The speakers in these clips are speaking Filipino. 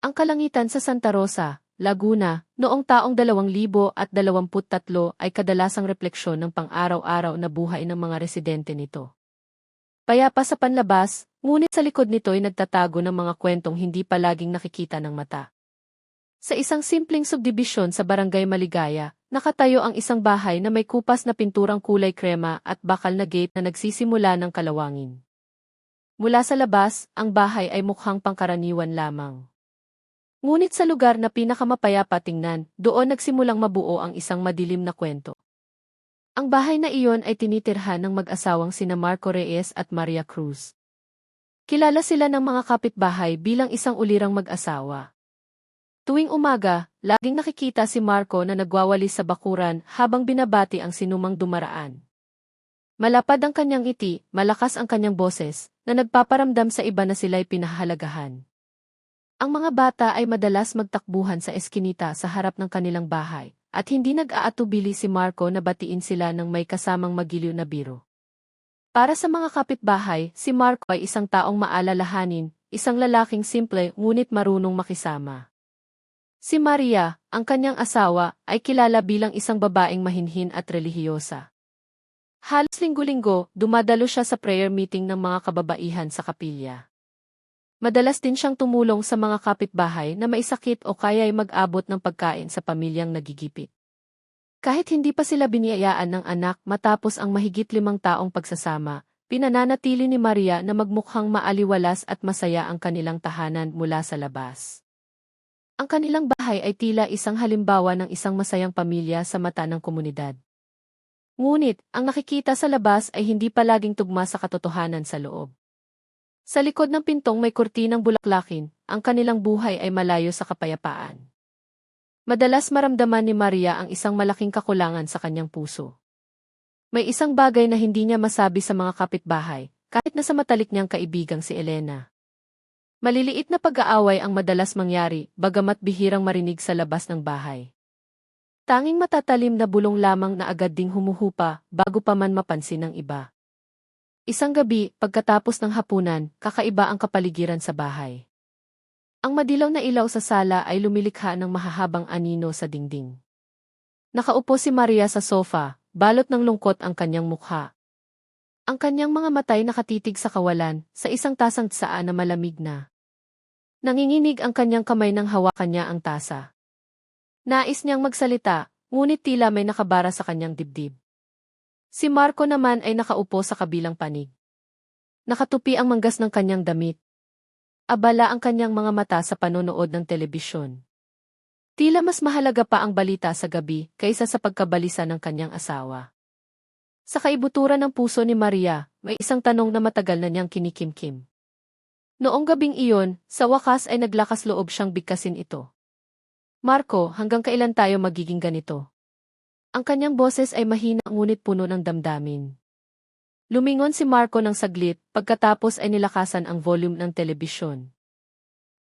Ang kalangitan sa Santa Rosa, Laguna, noong taong 2023 ay kadalasang refleksyon ng pang-araw-araw na buhay ng mga residente nito. Payapa sa panlabas, ngunit sa likod nito ay nagtatago ng mga kwentong hindi palaging nakikita ng mata. Sa isang simpleng subdibisyon sa Barangay Maligaya, nakatayo ang isang bahay na may kupas na pinturang kulay krema at bakal na gate na nagsisimula ng kalawangin. Mula sa labas, ang bahay ay mukhang pangkaraniwan lamang. Ngunit sa lugar na pinakamapayapa tingnan, doon nagsimulang mabuo ang isang madilim na kwento. Ang bahay na iyon ay tinitirhan ng mag-asawang sina Marco Reyes at Maria Cruz. Kilala sila ng mga kapitbahay bilang isang ulirang mag-asawa. Tuwing umaga, laging nakikita si Marco na nagwawalis sa bakuran habang binabati ang sinumang dumaraan. Malapad ang kanyang ngiti, malakas ang kanyang boses, na nagpaparamdam sa iba na sila'y pinahahalagahan. Ang mga bata ay madalas magtakbuhan sa eskinita sa harap ng kanilang bahay, at hindi nag-aatubili si Marco na batiin sila ng may kasamang magiliw na biro. Para sa mga kapitbahay, si Marco ay isang taong maalalahanin, isang lalaking simple ngunit marunong makisama. Si Maria, ang kanyang asawa, ay kilala bilang isang babaeng mahinhin at relihiyosa. Halos linggo-linggo, dumadalo siya sa prayer meeting ng mga kababaihan sa kapilya. Madalas din siyang tumulong sa mga kapitbahay na may sakit o kaya ay mag-abot ng pagkain sa pamilyang nagigipit. Kahit hindi pa sila biniyayaan ng anak matapos ang mahigit 5 taong pagsasama, pinananatili ni Maria na magmukhang maaliwalas at masaya ang kanilang tahanan mula sa labas. Ang kanilang bahay ay tila isang halimbawa ng isang masayang pamilya sa mata ng komunidad. Ngunit, ang nakikita sa labas ay hindi palaging tugma sa katotohanan sa loob. Sa likod ng pintong may kurtinang bulaklakin, ang kanilang buhay ay malayo sa kapayapaan. Madalas maramdaman ni Maria ang isang malaking kakulangan sa kanyang puso. May isang bagay na hindi niya masabi sa mga kapitbahay, kahit na sa matalik niyang kaibigang si Elena. Maliliit na pag-aaway ang madalas mangyari, bagamat bihirang marinig sa labas ng bahay. Tanging matatalim na bulong lamang na agad ding humuhupa, bago pa man mapansin ng iba. Isang gabi, pagkatapos ng hapunan, kakaiba ang kapaligiran sa bahay. Ang madilaw na ilaw sa sala ay lumilikha ng mahahabang anino sa dingding. Nakaupo si Maria sa sofa, balot ng lungkot ang kanyang mukha. Ang kanyang mga matay nakatitig sa kawalan, sa isang tasang tsaan na malamig na. Nanginginig ang kanyang kamay nang hawakan niya ang tasa. Nais niyang magsalita, ngunit tila may nakabara sa kanyang dibdib. Si Marco naman ay nakaupo sa kabilang panig. Nakatupi ang manggas ng kanyang damit. Abala ang kanyang mga mata sa panonood ng telebisyon. Tila mas mahalaga pa ang balita sa gabi kaysa sa pagkabalisa ng kanyang asawa. Sa kaibuturan ng puso ni Maria, may isang tanong na matagal na niyang kinikimkim. Noong gabing iyon, sa wakas ay naglakas loob siyang bigkasin ito. Marco, hanggang kailan tayo magiging ganito? Ang kanyang boses ay mahina ngunit puno ng damdamin. Lumingon si Marco ng saglit, pagkatapos ay nilakasan ang volume ng telebisyon.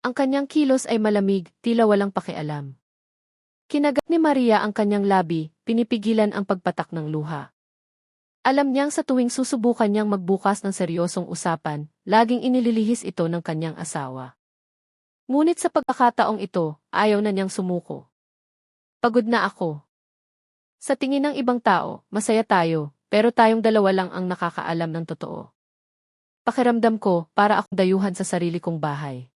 Ang kanyang kilos ay malamig, tila walang pakialam. Kinagat ni Maria ang kanyang labi, pinipigilan ang pagpatak ng luha. Alam niyang sa tuwing susubukan niyang magbukas ng seryosong usapan, laging inililihis ito ng kanyang asawa. Ngunit sa pagkakataong ito, ayaw na niyang sumuko. Pagod na ako. Sa tingin ng ibang tao, masaya tayo, pero tayong dalawa lang ang nakakaalam ng totoo. Pakiramdam ko, para akong dayuhan sa sarili kong bahay.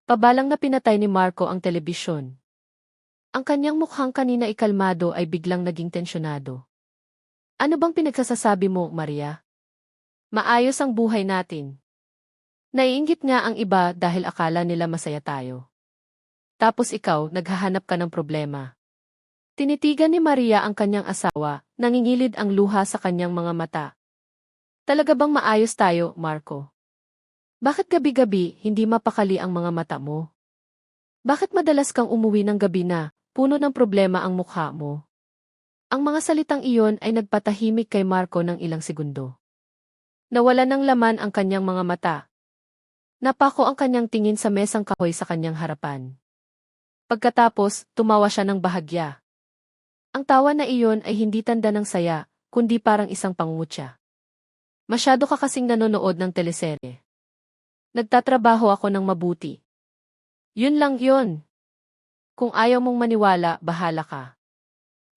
Pabalang na pinatay ni Marco ang telebisyon. Ang kanyang mukhang kanina ikalmado ay biglang naging tensyonado. Ano bang pinagsasasabi mo, Maria? Maayos ang buhay natin. Naiinggit nga ang iba dahil akala nila masaya tayo. Tapos ikaw, naghahanap ka ng problema. Tinitigan ni Maria ang kanyang asawa, nangingilid ang luha sa kanyang mga mata. Talaga bang maayos tayo, Marco? Bakit gabi-gabi hindi mapakali ang mga mata mo? Bakit madalas kang umuwi ng gabi na, puno ng problema ang mukha mo? Ang mga salitang iyon ay nagpatahimik kay Marco ng ilang segundo. Nawala ng laman ang kanyang mga mata. Napako ang kanyang tingin sa mesang kahoy sa kanyang harapan. Pagkatapos, tumawa siya ng bahagya. Ang tawa na iyon ay hindi tanda ng saya, kundi parang isang pangungutya. Masyado ka kasing nanonood ng teleserye. Nagtatrabaho ako ng mabuti. Yun lang yun. Kung ayaw mong maniwala, bahala ka.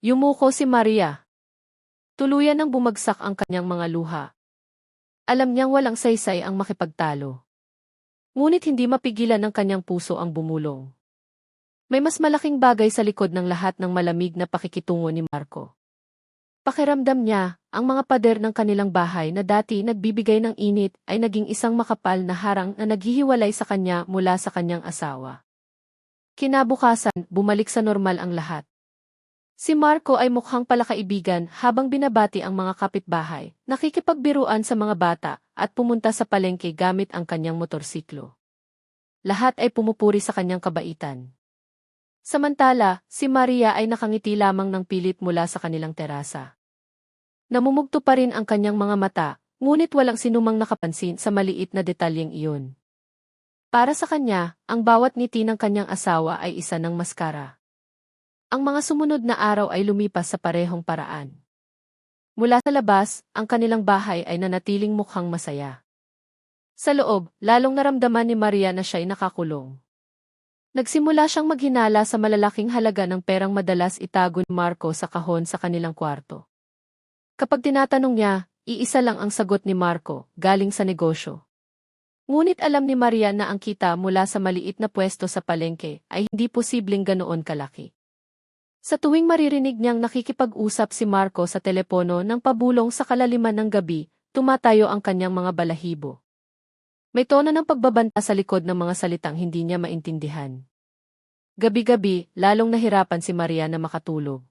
Yumuko si Maria. Tuluyan nang bumagsak ang kanyang mga luha. Alam niyang walang saysay ang makipagtalo. Ngunit hindi mapigilan ng kanyang puso ang bumulong. May mas malaking bagay sa likod ng lahat ng malamig na pakikitungo ni Marco. Pakiramdam niya, ang mga pader ng kanilang bahay na dati nagbibigay ng init ay naging isang makapal na harang na naghihiwalay sa kanya mula sa kanyang asawa. Kinabukasan, bumalik sa normal ang lahat. Si Marco ay mukhang palakaibigan habang binabati ang mga kapitbahay, nakikipagbiruan sa mga bata, at pumunta sa palengke gamit ang kanyang motorsiklo. Lahat ay pumupuri sa kanyang kabaitan. Samantala, si Maria ay nakangiti lamang ng pilit mula sa kanilang terasa. Namumugto pa rin ang kanyang mga mata, ngunit walang sinumang nakapansin sa maliit na detalyeng iyon. Para sa kanya, ang bawat ngiti ng kanyang asawa ay isa ng maskara. Ang mga sumunod na araw ay lumipas sa parehong paraan. Mula sa labas, ang kanilang bahay ay nanatiling mukhang masaya. Sa loob, lalong naramdaman ni Maria na siya'y nakakulong. Nagsimula siyang maghinala sa malalaking halaga ng perang madalas itago ni Marco sa kahon sa kanilang kwarto. Kapag tinatanong niya, iisa lang ang sagot ni Marco, galing sa negosyo. Ngunit alam ni Maria na ang kita mula sa maliit na pwesto sa palengke ay hindi posibleng ganoon kalaki. Sa tuwing maririnig niyang nakikipag-usap si Marco sa telepono ng pabulong sa kalaliman ng gabi, tumatayo ang kanyang mga balahibo. May tono ng pagbabanta sa likod ng mga salitang hindi niya maintindihan. Gabi-gabi, lalong nahirapan si Maria na makatulog.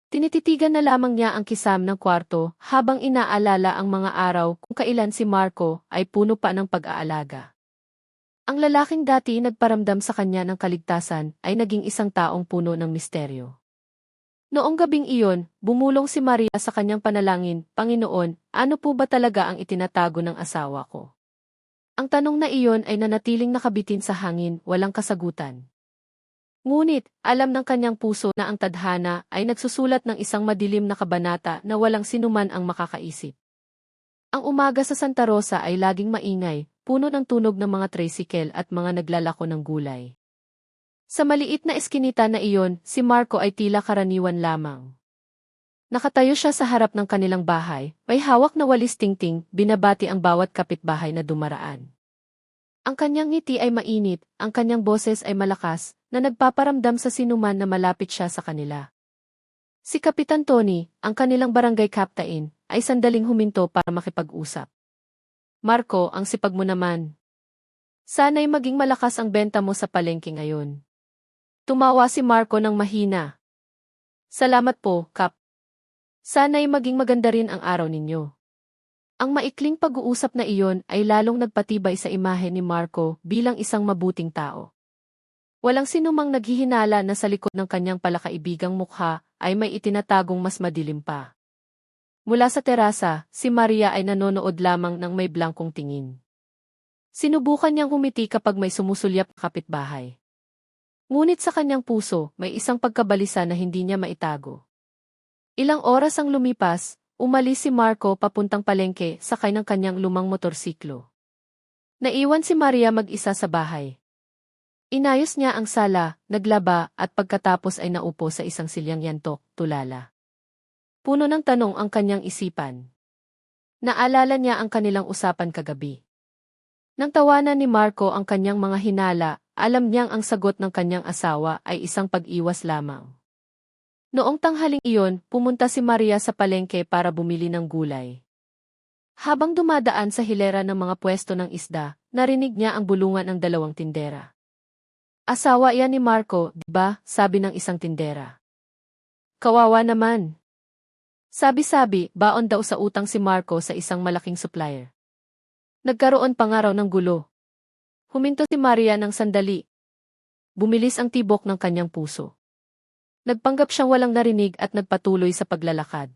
Tinititigan na lamang niya ang kisam ng kwarto habang inaalala ang mga araw kung kailan si Marco ay puno pa ng pag-aalaga. Ang lalaking dati nagparamdam sa kanya ng kaligtasan ay naging isang taong puno ng misteryo. Noong gabing iyon, bumulong si Maria sa kanyang panalangin, "Panginoon, ano po ba talaga ang itinatago ng asawa ko?" Ang tanong na iyon ay nanatiling nakabitin sa hangin, walang kasagutan. Ngunit, alam ng kanyang puso na ang tadhana ay nagsusulat ng isang madilim na kabanata na walang sinuman ang makakaisip. Ang umaga sa Santa Rosa ay laging maingay, puno ng tunog ng mga tricycle at mga naglalako ng gulay. Sa maliit na eskinita na iyon, si Marco ay tila karaniwan lamang. Nakatayo siya sa harap ng kanilang bahay, may hawak na walis tingting, binabati ang bawat kapitbahay na dumaraan. Ang kanyang ngiti ay mainit, ang kanyang boses ay malakas, na nagpaparamdam sa sinuman na malapit siya sa kanila. Si Kapitan Tony, ang kanilang barangay captain, ay sandaling huminto para makipag-usap. "Marco, ang sipag mo naman. Sana'y maging malakas ang benta mo sa palengke ngayon." Tumawa si Marco ng mahina. "Salamat po, Kap. Sana'y maging maganda rin ang araw ninyo." Ang maikling pag-uusap na iyon ay lalong nagpatibay sa imahe ni Marco bilang isang mabuting tao. Walang sinumang naghihinala na sa likod ng kanyang palakaibigang mukha ay may itinatagong mas madilim pa. Mula sa terasa, si Maria ay nanonood lamang ng may blankong tingin. Sinubukan niyang humiti kapag may sumusulyap na kapitbahay. Ngunit sa kanyang puso, may isang pagkabalisa na hindi niya maitago. Ilang oras ang lumipas, umalis si Marco papuntang palengke sakay ng kanyang lumang motorsiklo. Naiwan si Maria mag-isa sa bahay. Inayos niya ang sala, naglaba, at pagkatapos ay naupo sa isang silyang yantok, tulala. Puno ng tanong ang kanyang isipan. Naalala niya ang kanilang usapan kagabi. Nang tawanan ni Marco ang kanyang mga hinala, alam niyang ang sagot ng kanyang asawa ay isang pag-iwas lamang. Noong tanghaling iyon, pumunta si Maria sa palengke para bumili ng gulay. Habang dumadaan sa hilera ng mga pwesto ng isda, narinig niya ang bulungan ng dalawang tindera. "Asawa yan ni Marco, di ba?" sabi ng isang tindera. "Kawawa naman." Sabi-sabi, baon daw sa utang si Marco sa isang malaking supplier. Nagkaroon pa nga raw ng gulo. Huminto si Maria ng sandali. Bumilis ang tibok ng kanyang puso. Nagpanggap siyang walang narinig at nagpatuloy sa paglalakad.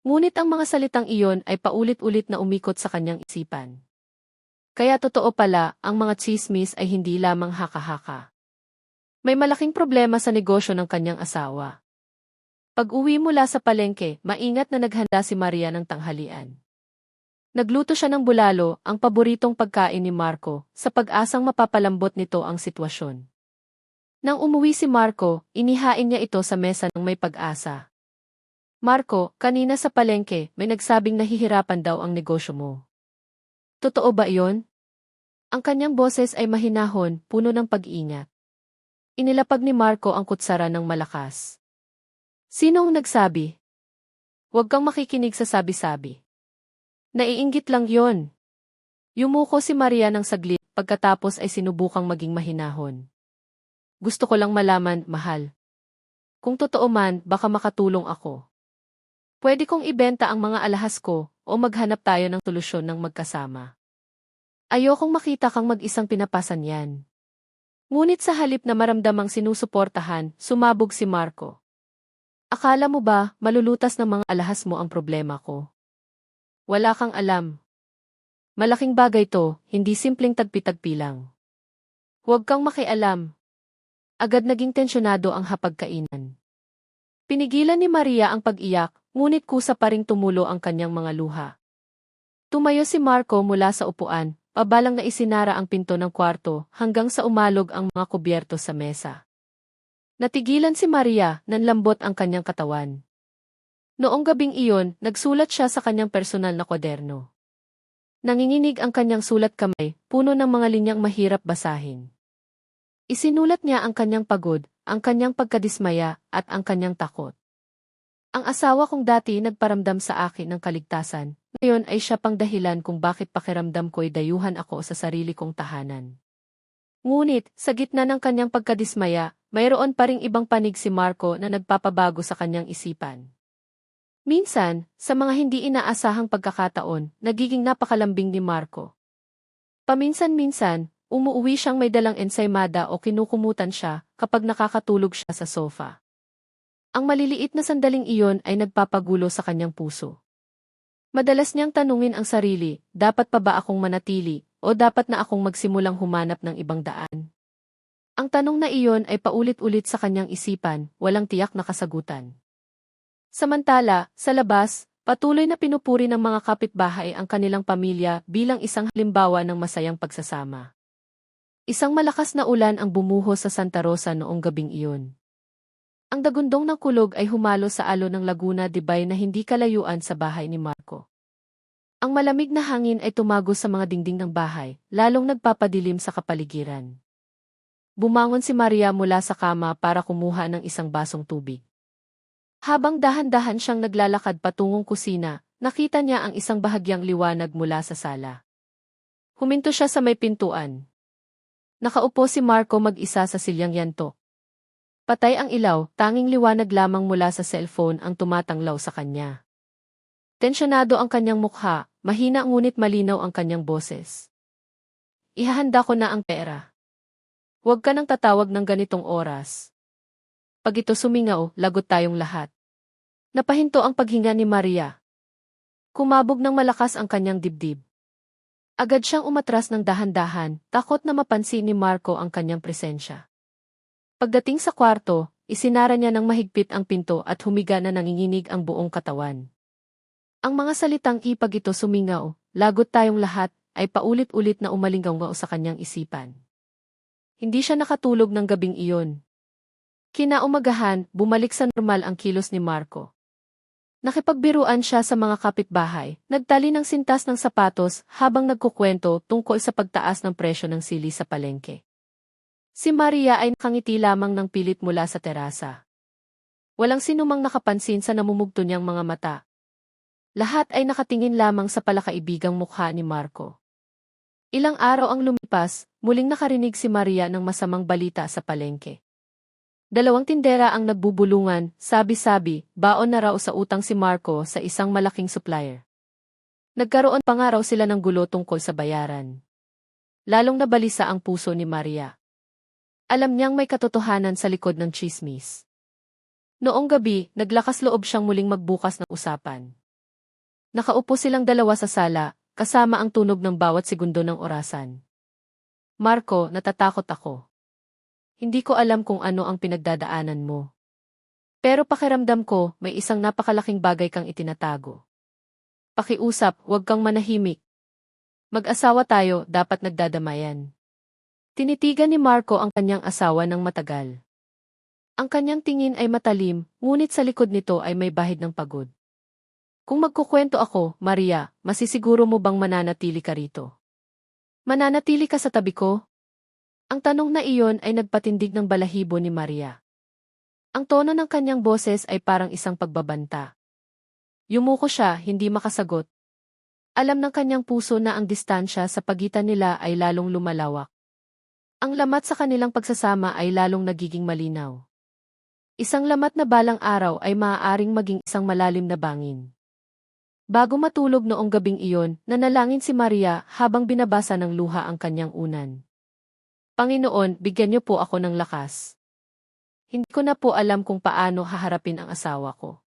Ngunit ang mga salitang iyon ay paulit-ulit na umikot sa kanyang isipan. Kaya totoo pala, ang mga tsismis ay hindi lamang haka-haka. May malaking problema sa negosyo ng kanyang asawa. Pag-uwi mula sa palengke, maingat na naghanda si Maria ng tanghalian. Nagluto siya ng bulalo, ang paboritong pagkain ni Marco, sa pag-asang mapapalambot nito ang sitwasyon. Nang umuwi si Marco, inihain niya ito sa mesa ng may pag-asa. Marco, kanina sa palengke, may nagsabing nahihirapan daw ang negosyo mo. Totoo ba iyon? Ang kanyang boses ay mahinahon, puno ng pag-ingat. Inilapag ni Marco ang kutsara ng malakas. Sino ang nagsabi? Huwag kang makikinig sa sabi-sabi. Naiinggit lang yon. Yumuko si Maria ng saglit, pagkatapos ay sinubukang maging mahinahon. Gusto ko lang malaman, mahal. Kung totoo man, baka makatulong ako. Pwede kong ibenta ang mga alahas ko, o maghanap tayo ng solusyon ng magkasama. Ayokong makita kang mag-isang pinapasan yan. Ngunit sa halip na maramdamang sinusuportahan, sumabog si Marco. Akala mo ba, malulutas ng mga alahas mo ang problema ko? Wala kang alam. Malaking bagay to, hindi simpleng tagpi-tagpi lang. Huwag kang makialam. Agad naging tensyonado ang hapagkainan. Pinigilan ni Maria ang pag-iyak, ngunit kusa pa ring tumulo ang kanyang mga luha. Tumayo si Marco mula sa upuan, pabalang na isinara ang pinto ng kwarto hanggang sa umalog ang mga kubyerto sa mesa. Natigilan si Maria, nanlambot ang kanyang katawan. Noong gabing iyon, nagsulat siya sa kanyang personal na kwaderno. Nanginginig ang kanyang sulat kamay, puno ng mga linyang mahirap basahin. Isinulat niya ang kanyang pagod, ang kanyang pagkadismaya, at ang kanyang takot. Ang asawa kong dati nagparamdam sa akin ng kaligtasan, ngayon ay siya pang dahilan kung bakit pakiramdam ko'y dayuhan ako sa sarili kong tahanan. Ngunit, sa gitna ng kanyang pagkadismaya, mayroon pa ring ibang panig si Marco na nagpapabago sa kanyang isipan. Minsan, sa mga hindi inaasahang pagkakataon, nagiging napakalambing ni Marco. Paminsan-minsan, umuuwi siyang may dalang ensaymada o kinukumutan siya kapag nakakatulog siya sa sofa. Ang maliliit na sandaling iyon ay nagpapagulo sa kanyang puso. Madalas niyang tanungin ang sarili, dapat pa ba akong manatili, o dapat na akong magsimulang humanap ng ibang daan? Ang tanong na iyon ay paulit-ulit sa kanyang isipan, walang tiyak na kasagutan. Samantala, sa labas, patuloy na pinupuri ng mga kapitbahay ang kanilang pamilya bilang isang halimbawa ng masayang pagsasama. Isang malakas na ulan ang bumuhos sa Santa Rosa noong gabing iyon. Ang dagundong ng kulog ay humalo sa alon ng Laguna de Bay na hindi kalayuan sa bahay ni Marco. Ang malamig na hangin ay tumagos sa mga dingding ng bahay, lalong nagpapadilim sa kapaligiran. Bumangon si Maria mula sa kama para kumuha ng isang basong tubig. Habang dahan-dahan siyang naglalakad patungong kusina, nakita niya ang isang bahagyang liwanag mula sa sala. Huminto siya sa may pintuan. Nakaupo si Marco mag-isa sa silyang yanto. Patay ang ilaw, tanging liwanag lamang mula sa cellphone ang tumatanglaw sa kanya. Tensyonado ang kanyang mukha, mahina ngunit malinaw ang kanyang boses. Ihahanda ko na ang pera. Huwag ka nang tatawag ng ganitong oras. Pag ito sumingaw, lagot tayong lahat. Napahinto ang paghinga ni Maria. Kumabog ng malakas ang kanyang dibdib. Agad siyang umatras ng dahan-dahan, takot na mapansin ni Marco ang kanyang presensya. Pagdating sa kwarto, isinara niya ng mahigpit ang pinto at humiga na nanginginig ang buong katawan. Ang mga salitang ipag ito sumingaw, lagot tayong lahat, ay paulit-ulit na umalinggaw sa kanyang isipan. Hindi siya nakatulog ng gabing iyon. Kinaumagahan, bumalik sa normal ang kilos ni Marco. Nakipagbiruan siya sa mga kapitbahay, nagtali ng sintas ng sapatos habang nagkukwento tungkol sa pagtaas ng presyo ng sili sa palengke. Si Maria ay nakangiti lamang ng pilit mula sa terasa. Walang sinumang nakapansin sa namumugto niyang mga mata. Lahat ay nakatingin lamang sa palakaibigang mukha ni Marco. Ilang araw ang lumipas, muling nakarinig si Maria ng masamang balita sa palengke. Dalawang tindera ang nagbubulungan, sabi-sabi, baon na raw sa utang si Marco sa isang malaking supplier. Nagkaroon pa nga raw sila ng gulo tungkol sa bayaran. Lalong nabalisa ang puso ni Maria. Alam niyang may katotohanan sa likod ng tsismis. Noong gabi, naglakas loob siyang muling magbukas ng usapan. Nakaupo silang dalawa sa sala, kasama ang tunog ng bawat segundo ng orasan. Marco, natatakot ako. Hindi ko alam kung ano ang pinagdadaanan mo. Pero pakiramdam ko, may isang napakalaking bagay kang itinatago. Pakiusap, huwag kang manahimik. Mag-asawa tayo, dapat nagdadamayan. Tinitigan ni Marco ang kanyang asawa ng matagal. Ang kanyang tingin ay matalim, ngunit sa likod nito ay may bahid ng pagod. Kung magkukwento ako, Maria, masisiguro mo bang mananatili ka rito? Mananatili ka sa tabi ko? Ang tanong na iyon ay nagpatindig ng balahibo ni Maria. Ang tono ng kanyang boses ay parang isang pagbabanta. Yumuko siya, hindi makasagot. Alam ng kanyang puso na ang distansya sa pagitan nila ay lalong lumalawak. Ang lamat sa kanilang pagsasama ay lalong nagiging malinaw. Isang lamat na balang araw ay maaaring maging isang malalim na bangin. Bago matulog noong gabing iyon, nanalangin si Maria habang binabasa ng luha ang kanyang unan. Panginoon, bigyan niyo po ako ng lakas. Hindi ko na po alam kung paano haharapin ang asawa ko.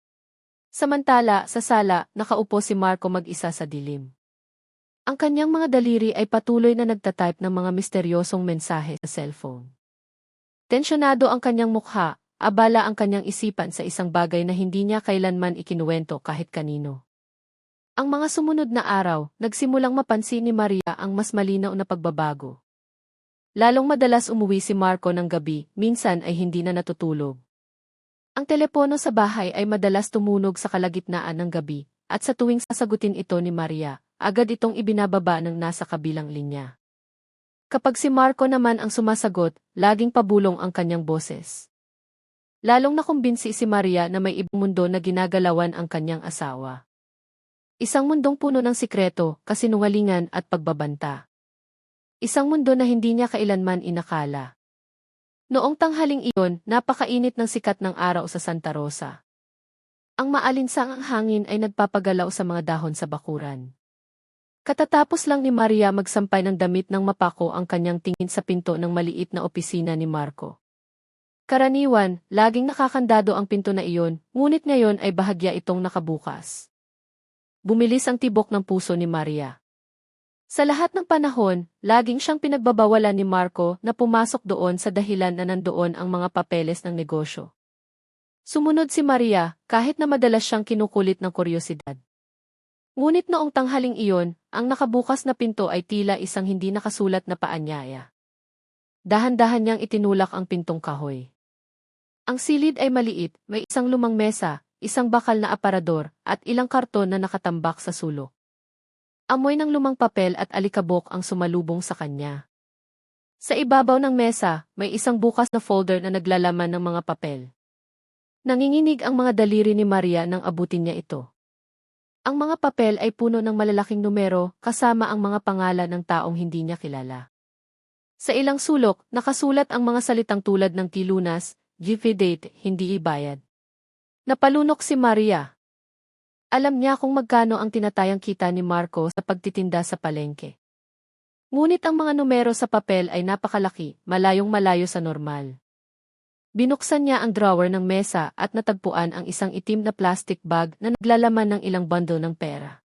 Samantala, sa sala, nakaupo si Marco mag-isa sa dilim. Ang kanyang mga daliri ay patuloy na nagtatype ng mga misteryosong mensahe sa cellphone. Tensyonado ang kanyang mukha, abala ang kanyang isipan sa isang bagay na hindi niya kailanman ikinuwento kahit kanino. Ang mga sumunod na araw, nagsimulang mapansin ni Maria ang mas malinaw na pagbabago. Lalong madalas umuwi si Marco ng gabi, minsan ay hindi na natutulog. Ang telepono sa bahay ay madalas tumunog sa kalagitnaan ng gabi, at sa tuwing sasagutin ito ni Maria, agad itong ibinababa ng nasa kabilang linya. Kapag si Marco naman ang sumasagot, laging pabulong ang kanyang boses. Lalong nakumbinsi si Maria na may ibang mundo na ginagalawan ang kanyang asawa. Isang mundong puno ng sikreto, kasinungalingan at pagbabanta. Isang mundo na hindi niya kailanman inakala. Noong tanghaling iyon, napakainit ng sikat ng araw sa Santa Rosa. Ang maalinsangang hangin ay nagpapagalaw sa mga dahon sa bakuran. Katatapos lang ni Maria magsampay ng damit ng mapako ang kanyang tingin sa pinto ng maliit na opisina ni Marco. Karaniwan, laging nakakandado ang pinto na iyon, ngunit ngayon ay bahagya itong nakabukas. Bumilis ang tibok ng puso ni Maria. Sa lahat ng panahon, laging siyang pinagbabawalan ni Marco na pumasok doon sa dahilan na nandoon ang mga papeles ng negosyo. Sumunod si Maria, kahit na madalas siyang kinukulit ng kuryosidad. Ngunit noong tanghaling iyon, ang nakabukas na pinto ay tila isang hindi nakasulat na paanyaya. Dahan-dahan niyang itinulak ang pintong kahoy. Ang silid ay maliit, may isang lumang mesa, isang bakal na aparador, at ilang karton na nakatambak sa sulok. Amoy ng lumang papel at alikabok ang sumalubong sa kanya. Sa ibabaw ng mesa, may isang bukas na folder na naglalaman ng mga papel. Nanginginig ang mga daliri ni Maria nang abutin niya ito. Ang mga papel ay puno ng malalaking numero kasama ang mga pangalan ng taong hindi niya kilala. Sa ilang sulok, nakasulat ang mga salitang tulad ng kilunas, GV date, hindi ibayad. Napalunok si Maria. Alam niya kung magkano ang tinatayang kita ni Marco sa pagtitinda sa palengke. Ngunit ang mga numero sa papel ay napakalaki, malayong-malayo sa normal. Binuksan niya ang drawer ng mesa at natagpuan ang isang itim na plastic bag na naglalaman ng ilang bundle ng pera.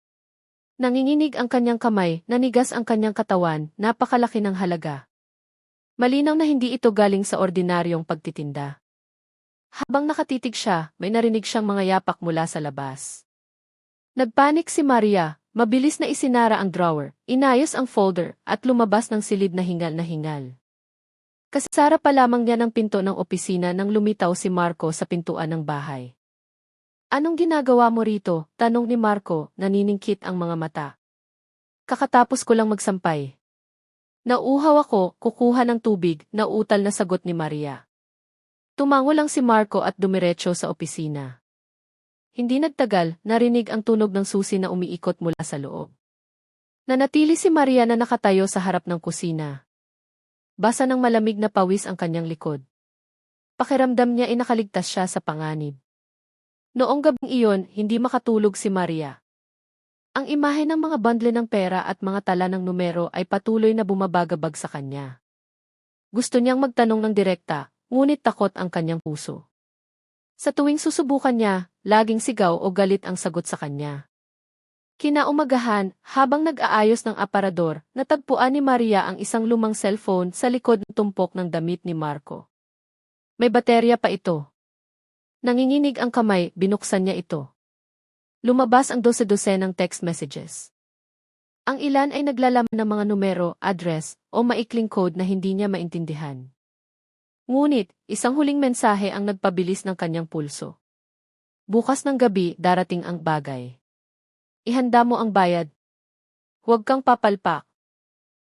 Nanginginig ang kanyang kamay, nanigas ang kanyang katawan, napakalaki ng halaga. Malinaw na hindi ito galing sa ordinaryong pagtitinda. Habang nakatitig siya, may narinig siyang mga yapak mula sa labas. Nagpanik si Maria, mabilis na isinara ang drawer, inayos ang folder, at lumabas ng silid na hingal na hingal. Kasara pa lamang niya ng pinto ng opisina nang lumitaw si Marco sa pintuan ng bahay. Anong ginagawa mo rito? Tanong ni Marco, naniningkit ang mga mata. Kakatapos ko lang magsampay. Nauuhaw ako, kukuha ng tubig, nauutal na sagot ni Maria. Tumango lang si Marco at dumiretso sa opisina. Hindi nagtagal, narinig ang tunog ng susi na umiikot mula sa loob. Nanatili si Maria na nakatayo sa harap ng kusina. Basa ng malamig na pawis ang kanyang likod. Pakiramdam niya ay nakaligtas siya sa panganib. Noong gabing iyon, hindi makatulog si Maria. Ang imahe ng mga bundle ng pera at mga tala ng numero ay patuloy na bumabagabag sa kanya. Gusto niyang magtanong ng direkta, ngunit takot ang kanyang puso. Sa tuwing susubukan niya, laging sigaw o galit ang sagot sa kanya. Kinaumagahan, habang nag-aayos ng aparador, natagpuan ni Maria ang isang lumang cellphone sa likod ng tumpok ng damit ni Marco. May baterya pa ito. Nanginginig ang kamay, binuksan niya ito. Lumabas ang dose-dosenang text messages. Ang ilan ay naglalaman ng mga numero, address, o maikling code na hindi niya maintindihan. Ngunit, isang huling mensahe ang nagpabilis ng kanyang pulso. Bukas ng gabi, darating ang bagay. Ihanda mo ang bayad. Huwag kang papalpak.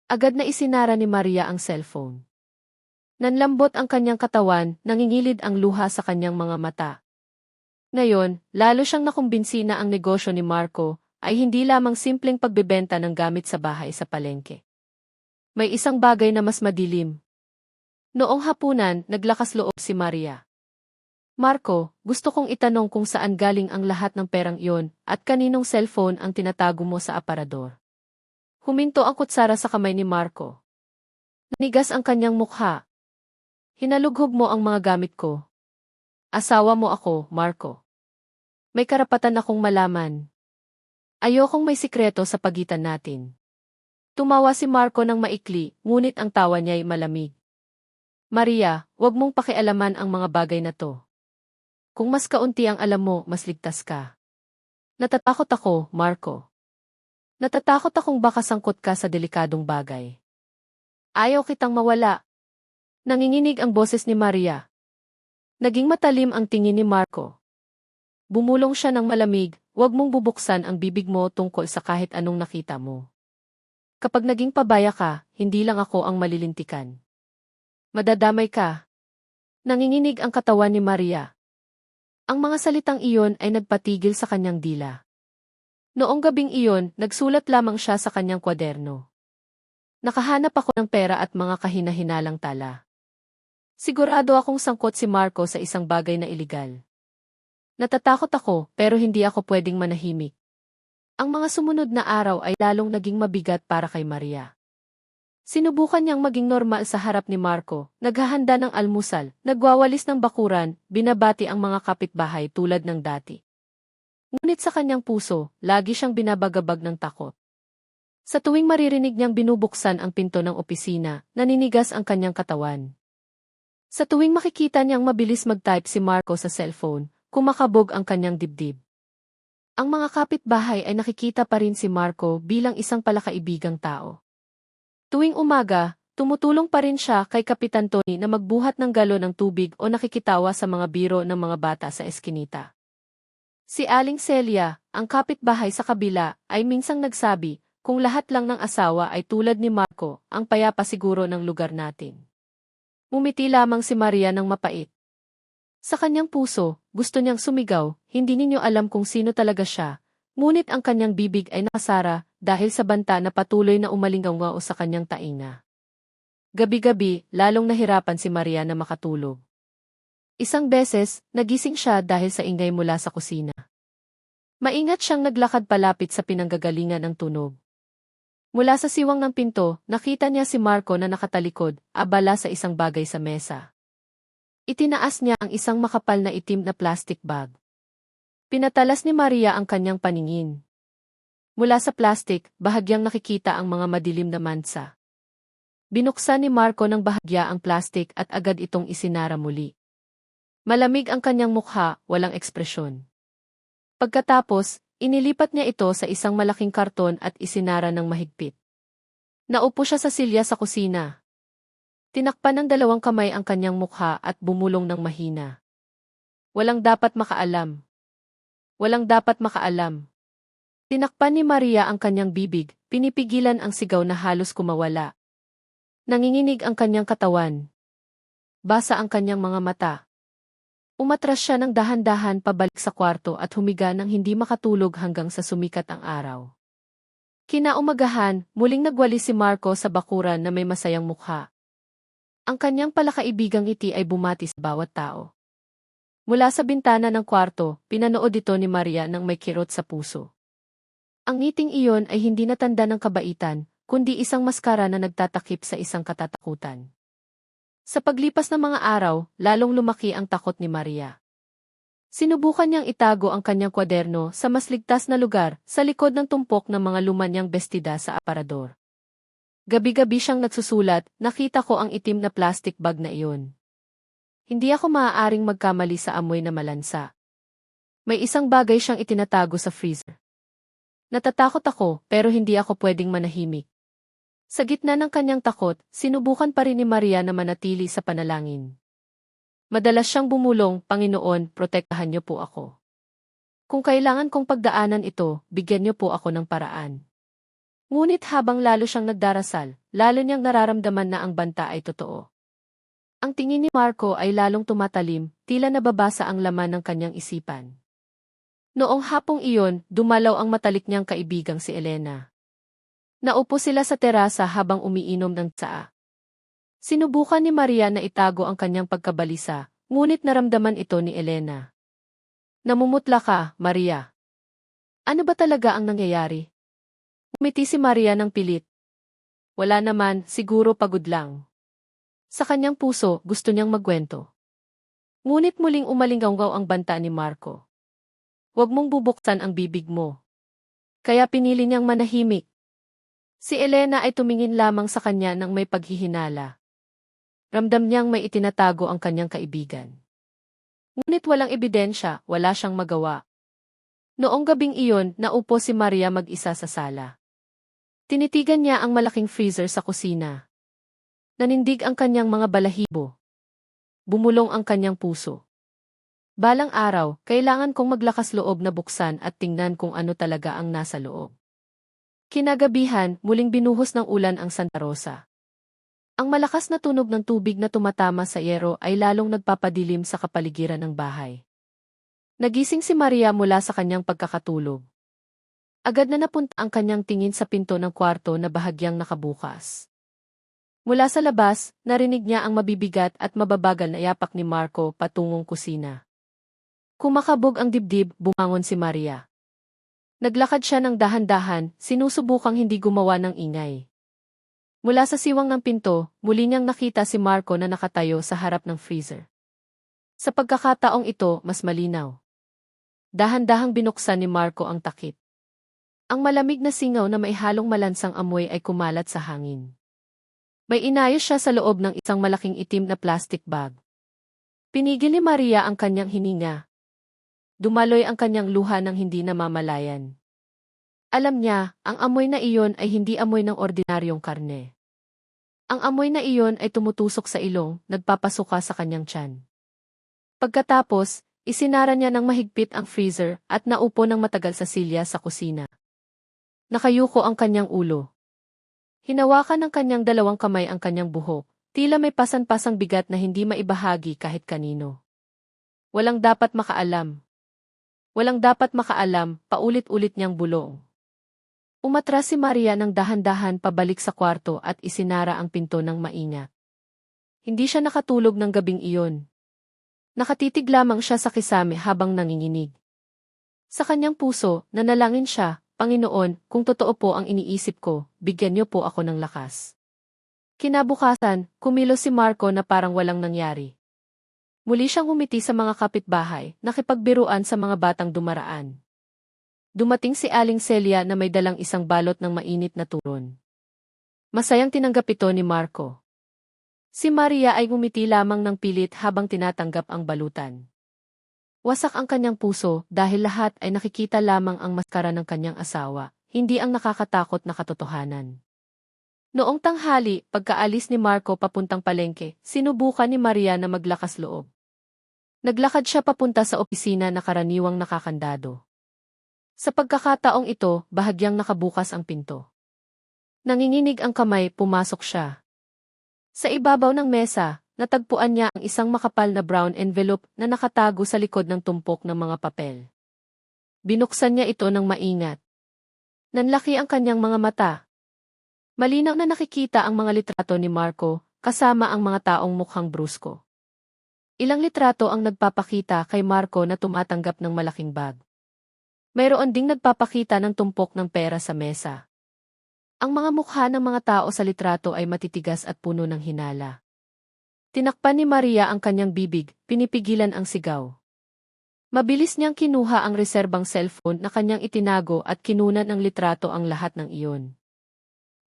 Agad na isinara ni Maria ang cellphone. Nanlambot ang kanyang katawan, nangingilid ang luha sa kanyang mga mata. Ngayon, lalo siyang nakumbinsi na ang negosyo ni Marco ay hindi lamang simpleng pagbebenta ng gamit sa bahay sa palengke. May isang bagay na mas madilim. Noong hapunan, naglakas loob si Maria. Marco, gusto kong itanong kung saan galing ang lahat ng perang iyon at kaninong cellphone ang tinatago mo sa aparador. Huminto ang kutsara sa kamay ni Marco. Nanigas ang kanyang mukha. Hinalughog mo ang mga gamit ko. Asawa mo ako, Marco. May karapatan akong malaman. Ayokong may sikreto sa pagitan natin. Tumawa si Marco ng maikli, ngunit ang tawa niya ay malamig. Maria, huwag mong pakialaman ang mga bagay na to. Kung mas kaunti ang alam mo, mas ligtas ka. Natatakot ako, Marco. Natatakot akong baka sangkot ka sa delikadong bagay. Ayaw kitang mawala. Nanginginig ang boses ni Maria. Naging matalim ang tingin ni Marco. Bumulong siya ng malamig, huwag mong bubuksan ang bibig mo tungkol sa kahit anong nakita mo. Kapag naging pabaya ka, hindi lang ako ang malilintikan. Madadamay ka. Nanginginig ang katawan ni Maria. Ang mga salitang iyon ay nagpatigil sa kanyang dila. Noong gabing iyon, nagsulat lamang siya sa kanyang kwaderno. Nakahanap ako ng pera at mga kahina-hinalang tala. Sigurado akong sangkot si Marco sa isang bagay na iligal. Natatakot ako, pero hindi ako pwedeng manahimik. Ang mga sumunod na araw ay lalong naging mabigat para kay Maria. Sinubukan niyang maging normal sa harap ni Marco, naghahanda ng almusal, nagwawalis ng bakuran, binabati ang mga kapitbahay tulad ng dati. Ngunit sa kanyang puso, lagi siyang binabagabag ng takot. Sa tuwing maririnig niyang binubuksan ang pinto ng opisina, naninigas ang kanyang katawan. Sa tuwing makikita niyang mabilis mag-type si Marco sa cellphone, kumakabog ang kanyang dibdib. Ang mga kapitbahay ay nakikita pa rin si Marco bilang isang palakaibigang tao. Tuwing umaga, tumutulong pa rin siya kay Kapitan Tony na magbuhat ng galon ng tubig o nakikitawa sa mga biro ng mga bata sa eskinita. Si Aling Celia, ang kapitbahay sa kabila, ay minsang nagsabi, kung lahat lang ng asawa ay tulad ni Marco, ang payapa siguro ng lugar natin. Umiti lamang si Maria ng mapait. Sa kanyang puso, gusto niyang sumigaw, hindi ninyo alam kung sino talaga siya, ngunit ang kanyang bibig ay nakasara dahil sa banta na patuloy na umalinggaw sa kanyang tainga. Gabi-gabi, lalong nahirapan si Maria na makatulog. Isang beses, nagising siya dahil sa ingay mula sa kusina. Maingat siyang naglakad palapit sa pinanggagalingan ng tunog. Mula sa siwang ng pinto, nakita niya si Marco na nakatalikod, abala sa isang bagay sa mesa. Itinaas niya ang isang makapal na itim na plastic bag. Pinatalas ni Maria ang kanyang paningin. Mula sa plastic, bahagyang nakikita ang mga madilim na mansa. Binuksan ni Marco ng bahagya ang plastic at agad itong isinara muli. Malamig ang kanyang mukha, walang ekspresyon. Pagkatapos, inilipat niya ito sa isang malaking karton at isinara ng mahigpit. Naupo siya sa silya sa kusina. Tinakpan ng dalawang kamay ang kanyang mukha at bumulong ng mahina. Walang dapat makaalam. Walang dapat makaalam. Tinakpan ni Maria ang kanyang bibig, pinipigilan ang sigaw na halos kumawala. Nanginginig ang kanyang katawan. Basa ang kanyang mga mata. Umatras siya ng dahan-dahan pabalik sa kwarto at humiga ng hindi makatulog hanggang sa sumikat ang araw. Kinaumagahan, muling nagwalis si Marco sa bakuran na may masayang mukha. Ang kanyang palakaibigang ngiti ay bumati sa bawat tao. Mula sa bintana ng kwarto, pinanood ito ni Maria ng may kirot sa puso. Ang ngiting iyon ay hindi natanda ng kabaitan, kundi isang maskara na nagtatakip sa isang katatakutan. Sa paglipas ng mga araw, lalong lumaki ang takot ni Maria. Sinubukan niyang itago ang kanyang kwaderno sa mas ligtas na lugar, sa likod ng tumpok ng mga lumanyang bestida sa aparador. Gabi-gabi siyang nagsusulat, nakita ko ang itim na plastic bag na iyon. Hindi ako maaaring magkamali sa amoy na malansa. May isang bagay siyang itinatago sa freezer. Natatakot ako, pero hindi ako pwedeng manahimik. Sa gitna ng kanyang takot, sinubukan pa rin ni Maria na manatili sa panalangin. Madalas siyang bumulong, Panginoon, protektahan niyo po ako. Kung kailangan kong pagdaanan ito, bigyan niyo po ako ng paraan. Ngunit habang lalo siyang nagdarasal, lalo niyang nararamdaman na ang banta ay totoo. Ang tingin ni Marco ay lalong tumatalim, tila nababasa ang laman ng kanyang isipan. Noong hapong iyon, dumalaw ang matalik niyang kaibigang si Elena. Naupo sila sa terasa habang umiinom ng tsaa. Sinubukan ni Maria na itago ang kanyang pagkabalisa, ngunit naramdaman ito ni Elena. Namumutla ka, Maria. Ano ba talaga ang nangyayari? Umiti si Maria ng pilit. Wala naman, siguro pagod lang. Sa kanyang puso, gusto niyang magkwento. Ngunit muling umalinggaw ang banta ni Marco. Huwag mong bubuksan ang bibig mo. Kaya pinili niyang manahimik. Si Elena ay tumingin lamang sa kanya nang may paghihinala. Ramdam niyang may itinatago ang kanyang kaibigan. Ngunit walang ebidensya, wala siyang magawa. Noong gabing iyon, naupo si Maria mag-isa sa sala. Tinitigan niya ang malaking freezer sa kusina. Nanindig ang kanyang mga balahibo. Bumulong ang kanyang puso. Balang araw, kailangan kong maglakas loob na buksan at tingnan kung ano talaga ang nasa loob. Kinagabihan, muling binuhos ng ulan ang Santa Rosa. Ang malakas na tunog ng tubig na tumatama sa yero ay lalong nagpapadilim sa kapaligiran ng bahay. Nagising si Maria mula sa kanyang pagkakatulog. Agad na napunta ang kanyang tingin sa pinto ng kwarto na bahagyang nakabukas. Mula sa labas, narinig niya ang mabibigat at mababagal na yapak ni Marco patungong kusina. Kumakabog ang dibdib, bumangon si Maria. Naglakad siya ng dahan-dahan, sinusubukang hindi gumawa ng ingay. Mula sa siwang ng pinto, muli niyang nakita si Marco na nakatayo sa harap ng freezer. Sa pagkakataong ito, mas malinaw. Dahan-dahang binuksan ni Marco ang takip. Ang malamig na singaw na may halong malansang amoy ay kumalat sa hangin. May inayos siya sa loob ng isang malaking itim na plastic bag. Pinigil ni Maria ang kanyang hininga. Dumaloy ang kanyang luha ng hindi namamalayan. Alam niya, ang amoy na iyon ay hindi amoy ng ordinaryong karne. Ang amoy na iyon ay tumutusok sa ilong, nagpapasuka sa kanyang tiyan. Pagkatapos, isinara niya ng mahigpit ang freezer at naupo ng matagal sa silya sa kusina. Nakayuko ang kanyang ulo. Hinawakan ng kanyang dalawang kamay ang kanyang buhok, tila may pasan-pasang bigat na hindi maibahagi kahit kanino. Walang dapat makaalam. Walang dapat makaalam, paulit-ulit niyang bulong. Umatras si Maria ng dahan-dahan pabalik sa kwarto at isinara ang pinto ng maingat. Hindi siya nakatulog ng gabing iyon. Nakatitig lamang siya sa kisame habang nanginginig. Sa kanyang puso, nanalangin siya, Panginoon, kung totoo po ang iniisip ko, bigyan niyo po ako ng lakas. Kinabukasan, kumilos si Marco na parang walang nangyari. Muli siyang umiti sa mga kapitbahay, nakipagbiruan sa mga batang dumaraan. Dumating si Aling Celia na may dalang isang balot ng mainit na turon. Masayang tinanggap ito ni Marco. Si Maria ay ngumiti lamang ng pilit habang tinatanggap ang balutan. Wasak ang kanyang puso dahil lahat ay nakikita lamang ang maskara ng kanyang asawa, hindi ang nakakatakot na katotohanan. Noong tanghali, pagkaalis ni Marco papuntang palengke, sinubukan ni Maria na maglakas loob. Naglakad siya papunta sa opisina na karaniwang nakakandado. Sa pagkakataong ito, bahagyang nakabukas ang pinto. Nanginginig ang kamay, pumasok siya. Sa ibabaw ng mesa, natagpuan niya ang isang makapal na brown envelope na nakatago sa likod ng tumpok ng mga papel. Binuksan niya ito ng maingat. Nanlaki ang kanyang mga mata. Malinaw na nakikita ang mga litrato ni Marco, kasama ang mga taong mukhang brusko. Ilang litrato ang nagpapakita kay Marco na tumatanggap ng malaking bag. Mayroon ding nagpapakita ng tumpok ng pera sa mesa. Ang mga mukha ng mga tao sa litrato ay matitigas at puno ng hinala. Tinakpan ni Maria ang kanyang bibig, pinipigilan ang sigaw. Mabilis niyang kinuha ang reserbang cellphone na kanyang itinago at kinunan ng litrato ang lahat ng iyon.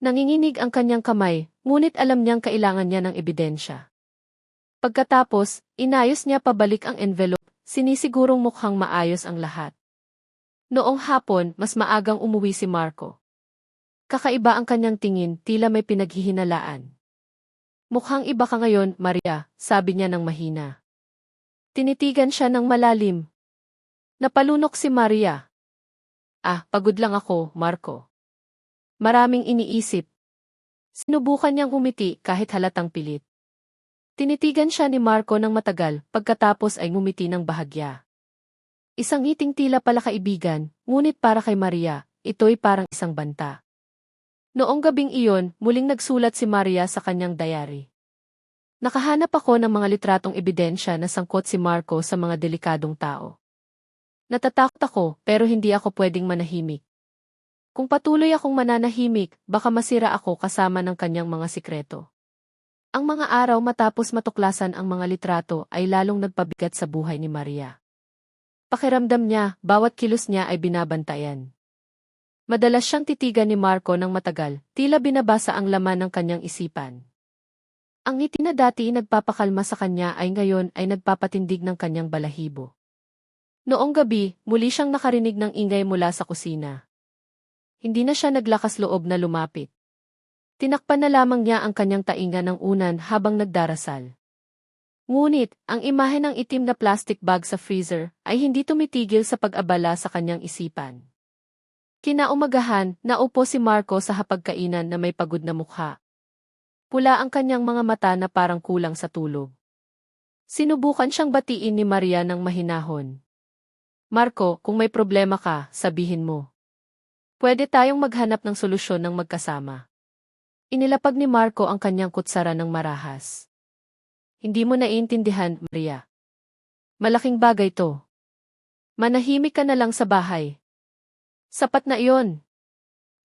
Nanginginig ang kanyang kamay, ngunit alam niyang kailangan niya ng ebidensya. Pagkatapos, inayos niya pabalik ang envelope, sinisigurong mukhang maayos ang lahat. Noong hapon, mas maagang umuwi si Marco. Kakaiba ang kanyang tingin, tila may pinaghihinalaan. Mukhang iba ka ngayon, Maria, sabi niya ng mahina. Tinitigan siya ng malalim. Napalunok si Maria. Pagod lang ako, Marco. Maraming iniisip. Sinubukan niyang ngumiti kahit halatang pilit. Tinitigan siya ni Marco ng matagal, pagkatapos ay ngumiti ng bahagya. Isang ngiting tila pala kaibigan, ngunit para kay Maria, ito'y parang isang banta. Noong gabing iyon, muling nagsulat si Maria sa kanyang diary. Nakahanap ako ng mga litratong ebidensya na sangkot si Marco sa mga delikadong tao. Natatakot ako, pero hindi ako pwedeng manahimik. Kung patuloy akong mananahimik, baka masira ako kasama ng kanyang mga sikreto. Ang mga araw matapos matuklasan ang mga litrato ay lalong nagpabigat sa buhay ni Maria. Pakiramdam niya, bawat kilos niya ay binabantayan. Madalas siyang titigan ni Marco ng matagal, tila binabasa ang laman ng kanyang isipan. Ang ngiti na dati nagpapakalma sa kanya ay ngayon ay nagpapatindig ng kanyang balahibo. Noong gabi, muli siyang nakarinig ng ingay mula sa kusina. Hindi na siya naglakas loob na lumapit. Tinakpan na lamang niya ang kanyang tainga ng unan habang nagdarasal. Ngunit, ang imahe ng itim na plastic bag sa freezer ay hindi tumitigil sa pag-abala sa kanyang isipan. Kinaumagahan, naupo si Marco sa hapagkainan na may pagod na mukha. Pula ang kanyang mga mata na parang kulang sa tulog. Sinubukan siyang batiin ni Maria ng mahinahon. Marco, kung may problema ka, sabihin mo. Pwede tayong maghanap ng solusyon ng magkasama. Inilapag ni Marco ang kanyang kutsara ng marahas. Hindi mo naiintindihan, Maria. Malaking bagay to. Manahimik ka na lang sa bahay. Sapat na iyon.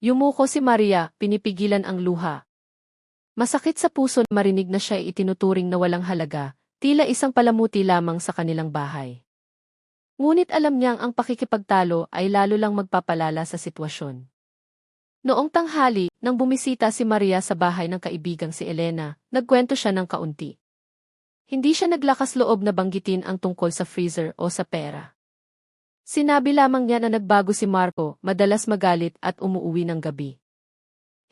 Yumuko si Maria, pinipigilan ang luha. Masakit sa puso na marinig na siya ay itinuturing na walang halaga, tila isang palamuti lamang sa kanilang bahay. Ngunit alam niyang ang pakikipagtalo ay lalo lang magpapalala sa sitwasyon. Noong tanghali, nang bumisita si Maria sa bahay ng kaibigang si Elena, nagkwento siya ng kaunti. Hindi siya naglakas loob na banggitin ang tungkol sa freezer o sa pera. Sinabi lamang niya na nagbago si Marco, madalas magalit at umuuwi ng gabi.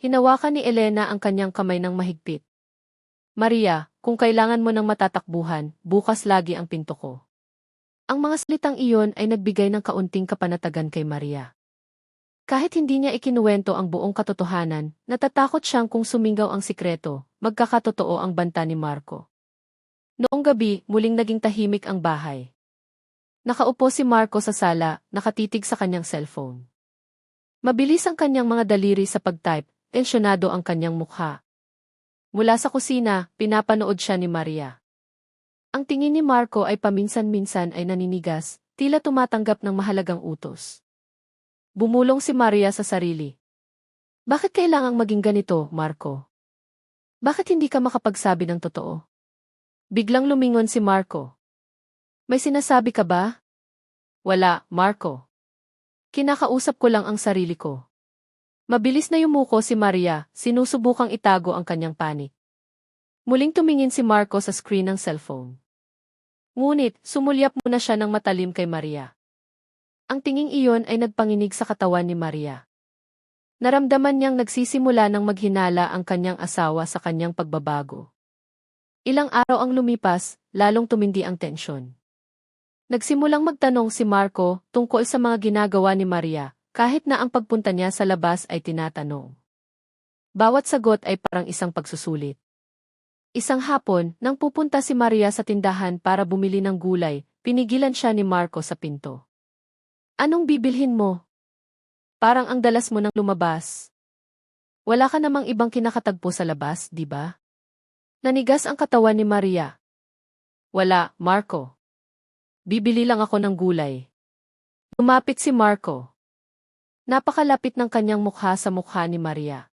Hinawakan ni Elena ang kanyang kamay ng mahigpit. Maria, kung kailangan mo ng matatakbuhan, bukas lagi ang pinto ko. Ang mga salitang iyon ay nagbigay ng kaunting kapanatagan kay Maria. Kahit hindi niya ikinuwento ang buong katotohanan, natatakot siyang kung sumingaw ang sikreto, magkakatotoo ang banta ni Marco. Noong gabi, muling naging tahimik ang bahay. Nakaupo si Marco sa sala, nakatitig sa kanyang cellphone. Mabilis ang kanyang mga daliri sa pag-type, tensyonado ang kanyang mukha. Mula sa kusina, pinapanood siya ni Maria. Ang tingin ni Marco ay paminsan-minsan ay naninigas, tila tumatanggap ng mahalagang utos. Bumulong si Maria sa sarili. Bakit kailangang maging ganito, Marco? Bakit hindi ka makapagsabi ng totoo? Biglang lumingon si Marco. May sinasabi ka ba? Wala, Marco. Kinakausap ko lang ang sarili ko. Mabilis na yumuko si Maria, sinusubukang itago ang kanyang panik. Muling tumingin si Marco sa screen ng cellphone. Ngunit, sumulyap muna siya ng matalim kay Maria. Ang tinging iyon ay nagpanginig sa katawan ni Maria. Naramdaman niyang nagsisimula ng maghinala ang kanyang asawa sa kanyang pagbabago. Ilang araw ang lumipas, lalong tumindi ang tensyon. Nagsimulang magtanong si Marco tungkol sa mga ginagawa ni Maria, kahit na ang pagpunta niya sa labas ay tinatanong. Bawat sagot ay parang isang pagsusulit. Isang hapon, nang pupunta si Maria sa tindahan para bumili ng gulay, pinigilan siya ni Marco sa pinto. Anong bibilhin mo? Parang ang dalas mo nang lumabas. Wala ka namang ibang kinakatagpo sa labas, di ba? Nanigas ang katawan ni Maria. Wala, Marco. Bibili lang ako ng gulay. Lumapit si Marco. Napakalapit ng kanyang mukha sa mukha ni Maria.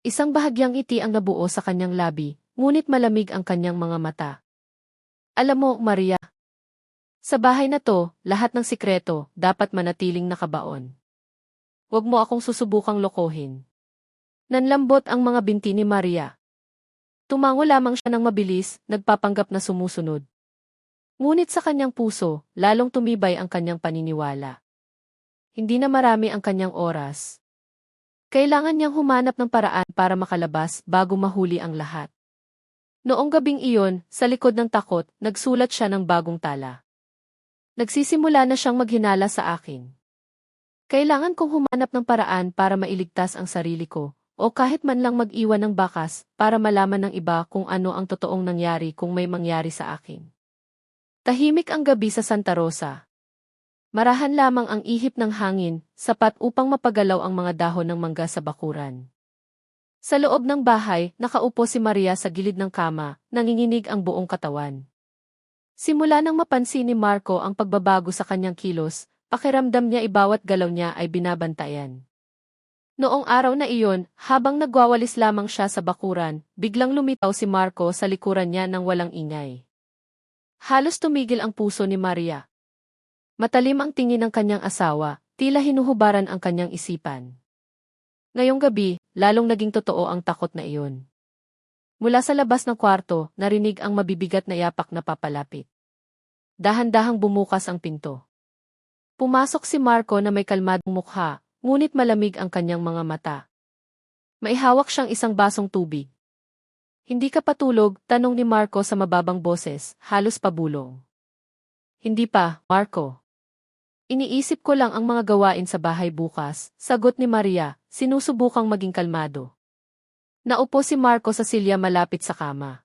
Isang bahagyang ngiti ang nabuo sa kanyang labi, ngunit malamig ang kanyang mga mata. Alam mo, Maria, sa bahay na to, lahat ng sikreto dapat manatiling nakabaon. Huwag mo akong susubukang lokohin. Nanlambot ang mga binti ni Maria. Tumango lamang siya ng mabilis, nagpapanggap na sumusunod. Ngunit sa kanyang puso, lalong tumibay ang kanyang paniniwala. Hindi na marami ang kanyang oras. Kailangan niyang humanap ng paraan para makalabas bago mahuli ang lahat. Noong gabing iyon, sa likod ng takot, nagsulat siya ng bagong tala. Nagsisimula na siyang maghinala sa akin. Kailangan kong humanap ng paraan para mailigtas ang sarili ko, o kahit man lang mag-iwan ng bakas para malaman ng iba kung ano ang totoong nangyari kung may mangyari sa akin. Tahimik ang gabi sa Santa Rosa. Marahan lamang ang ihip ng hangin, sapat upang mapagalaw ang mga dahon ng mangga sa bakuran. Sa loob ng bahay, nakaupo si Maria sa gilid ng kama, nanginginig ang buong katawan. Simula nang mapansin ni Marco ang pagbabago sa kanyang kilos, pakiramdam niya ibawat galaw niya ay binabantayan. Noong araw na iyon, habang nagwawalis lamang siya sa bakuran, biglang lumitaw si Marco sa likuran niya nang walang ingay. Halos tumigil ang puso ni Maria. Matalim ang tingin ng kanyang asawa, tila hinuhubaran ang kanyang isipan. Ngayong gabi, lalong naging totoo ang takot na iyon. Mula sa labas ng kwarto, narinig ang mabibigat na yapak na papalapit. Dahan-dahang bumukas ang pinto. Pumasok si Marco na may kalmadong mukha, ngunit malamig ang kanyang mga mata. May hawak siyang isang basong tubig. Hindi ka patulog? Tanong ni Marco sa mababang boses, halos pabulong. Hindi pa, Marco. Iniisip ko lang ang mga gawain sa bahay bukas, sagot ni Maria, sinusubukang maging kalmado. Naupo si Marco sa silya malapit sa kama.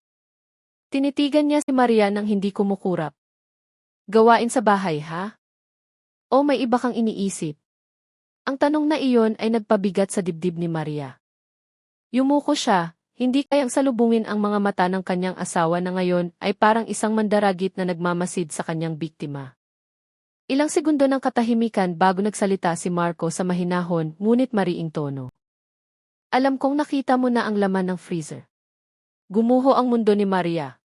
Tinitigan niya si Maria nang hindi kumukurap. Gawain sa bahay, ha? O may iba kang iniisip? Ang tanong na iyon ay nagpabigat sa dibdib ni Maria. Yumuko siya, hindi kayang salubungin ang mga mata ng kanyang asawa na ngayon ay parang isang mandaragit na nagmamasid sa kanyang biktima. Ilang segundo ng katahimikan bago nagsalita si Marco sa mahinahon ngunit mariing tono. Alam kong nakita mo na ang laman ng freezer. Gumuho ang mundo ni Maria.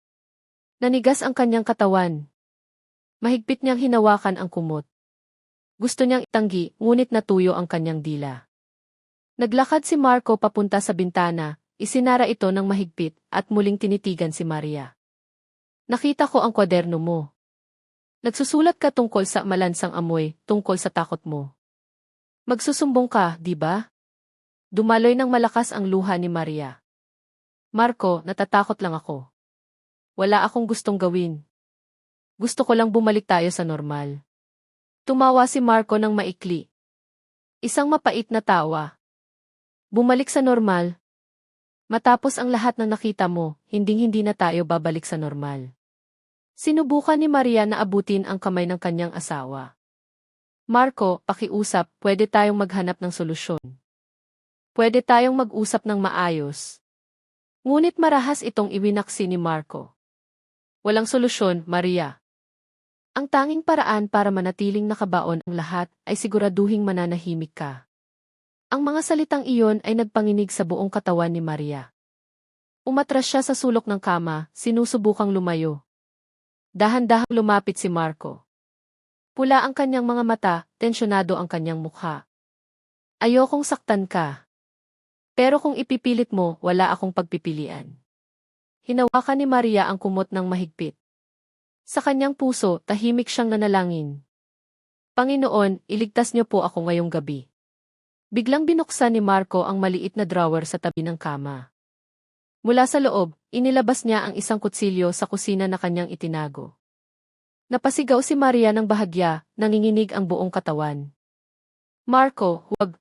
Nanigas ang kanyang katawan. Mahigpit niyang hinawakan ang kumot. Gusto niyang itanggi ngunit natuyo ang kanyang dila. Naglakad si Marco papunta sa bintana, isinara ito ng mahigpit at muling tinitigan si Maria. Nakita ko ang kwaderno mo. Nagsusulat ka tungkol sa malansang amoy, tungkol sa takot mo. Magsusumbong ka, di ba? Dumaloy ng malakas ang luha ni Maria. Marco, natatakot lang ako. Wala akong gustong gawin. Gusto ko lang bumalik tayo sa normal. Tumawa si Marco ng maikli. Isang mapait na tawa. Bumalik sa normal. Matapos ang lahat ng nakita mo, hinding-hindi na tayo babalik sa normal. Sinubukan ni Maria na abutin ang kamay ng kanyang asawa. Marco, pakiusap, pwede tayong maghanap ng solusyon. Pwede tayong mag-usap ng maayos. Ngunit marahas itong iwinaksi ni Marco. Walang solusyon, Maria. Ang tanging paraan para manatiling nakabaon ang lahat ay siguraduhing mananahimik ka. Ang mga salitang iyon ay nagpanginig sa buong katawan ni Maria. Umatras siya sa sulok ng kama, sinusubukang lumayo. Dahan-dahang lumapit si Marco. Pula ang kanyang mga mata, tensyonado ang kanyang mukha. Ayokong saktan ka. Pero kung ipipilit mo, wala akong pagpipilian. Hinawakan ni Maria ang kumot ng mahigpit. Sa kanyang puso, tahimik siyang nanalangin. Panginoon, iligtas niyo po ako ngayong gabi. Biglang binuksan ni Marco ang maliit na drawer sa tabi ng kama. Mula sa loob, inilabas niya ang isang kutsilyo sa kusina na kanyang itinago. Napasigaw si Maria ng bahagya, nanginginig ang buong katawan. Marco, huwag.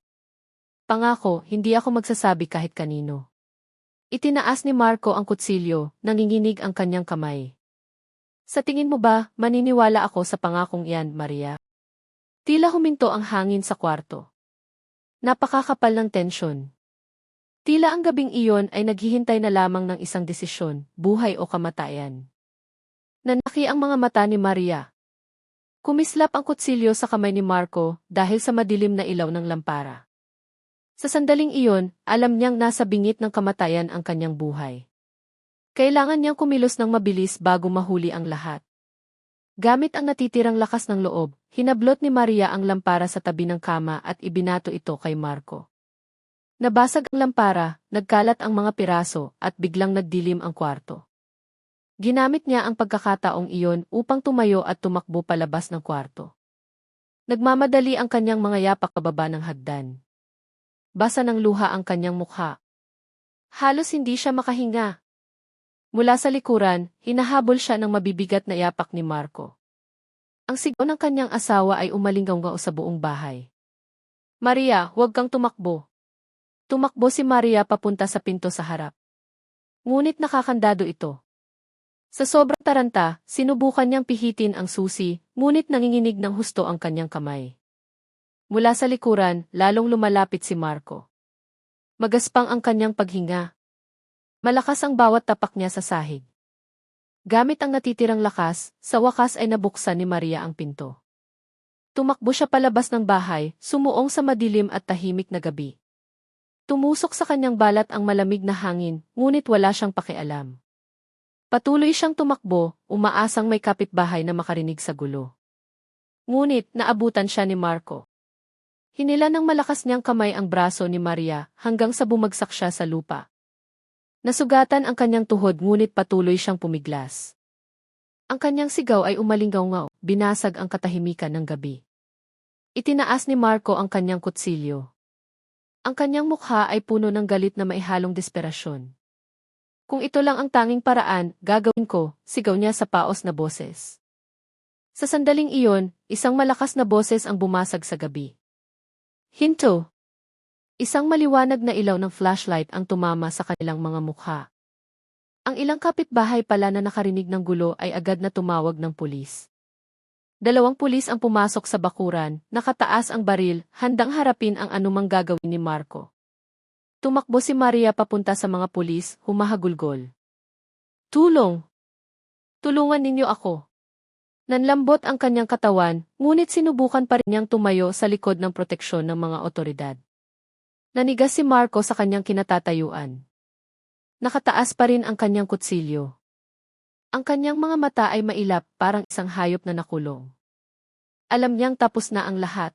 Pangako, hindi ako magsasabi kahit kanino. Itinaas ni Marco ang kutsilyo, nanginginig ang kanyang kamay. Sa tingin mo ba, maniniwala ako sa pangakong iyan, Maria? Tila huminto ang hangin sa kwarto. Napakakapal ng tensyon. Tila ang gabing iyon ay naghihintay na lamang ng isang desisyon, buhay o kamatayan. Nanaki ang mga mata ni Maria. Kumislap ang kutsilyo sa kamay ni Marco dahil sa madilim na ilaw ng lampara. Sa sandaling iyon, alam niyang nasa bingit ng kamatayan ang kanyang buhay. Kailangan niyang kumilos ng mabilis bago mahuli ang lahat. Gamit ang natitirang lakas ng loob, hinablot ni Maria ang lampara sa tabi ng kama at ibinato ito kay Marco. Nabasag ang lampara, nagkalat ang mga piraso, at biglang nagdilim ang kwarto. Ginamit niya ang pagkakataong iyon upang tumayo at tumakbo palabas ng kwarto. Nagmamadali ang kanyang mga yapak pababa ng hagdan. Basa ng luha ang kanyang mukha. Halos hindi siya makahinga. Mula sa likuran, hinahabol siya ng mabibigat na yapak ni Marco. Ang sigaw ng kanyang asawa ay umalinggaw sa buong bahay. Maria, huwag kang tumakbo. Tumakbo si Maria papunta sa pinto sa harap. Ngunit nakakandado ito. Sa sobrang taranta, sinubukan niyang pihitin ang susi, ngunit nanginginig ng husto ang kanyang kamay. Mula sa likuran, lalong lumalapit si Marco. Magaspang ang kanyang paghinga. Malakas ang bawat tapak niya sa sahig. Gamit ang natitirang lakas, sa wakas ay nabuksan ni Maria ang pinto. Tumakbo siya palabas ng bahay, sumuong sa madilim at tahimik na gabi. Tumusok sa kanyang balat ang malamig na hangin, ngunit wala siyang pakialam. Patuloy siyang tumakbo, umaasang may kapitbahay na makarinig sa gulo. Ngunit naabutan siya ni Marco. Hinila ng malakas niyang kamay ang braso ni Maria hanggang sa bumagsak siya sa lupa. Nasugatan ang kanyang tuhod ngunit patuloy siyang pumiglas. Ang kanyang sigaw ay umalinggaw, binasag ang katahimikan ng gabi. Itinaas ni Marco ang kanyang kutsilyo. Ang kanyang mukha ay puno ng galit na maihalong desperasyon. Kung ito lang ang tanging paraan, gagawin ko, sigaw niya sa paos na boses. Sa sandaling iyon, isang malakas na boses ang bumasag sa gabi. Hinto! Isang maliwanag na ilaw ng flashlight ang tumama sa kanilang mga mukha. Ang ilang kapitbahay pala na nakarinig ng gulo ay agad na tumawag ng pulis. 2 pulis ang pumasok sa bakuran, nakataas ang baril, handang harapin ang anumang gagawin ni Marco. Tumakbo si Maria papunta sa mga pulis, humahagulgol. Tulong! Tulungan ninyo ako! Nanlambot ang kanyang katawan, ngunit sinubukan pa rin niyang tumayo sa likod ng proteksyon ng mga otoridad. Nanigas si Marco sa kanyang kinatatayuan. Nakataas pa rin ang kanyang kutsilyo. Ang kanyang mga mata ay mailap parang isang hayop na nakulong. Alam niyang tapos na ang lahat.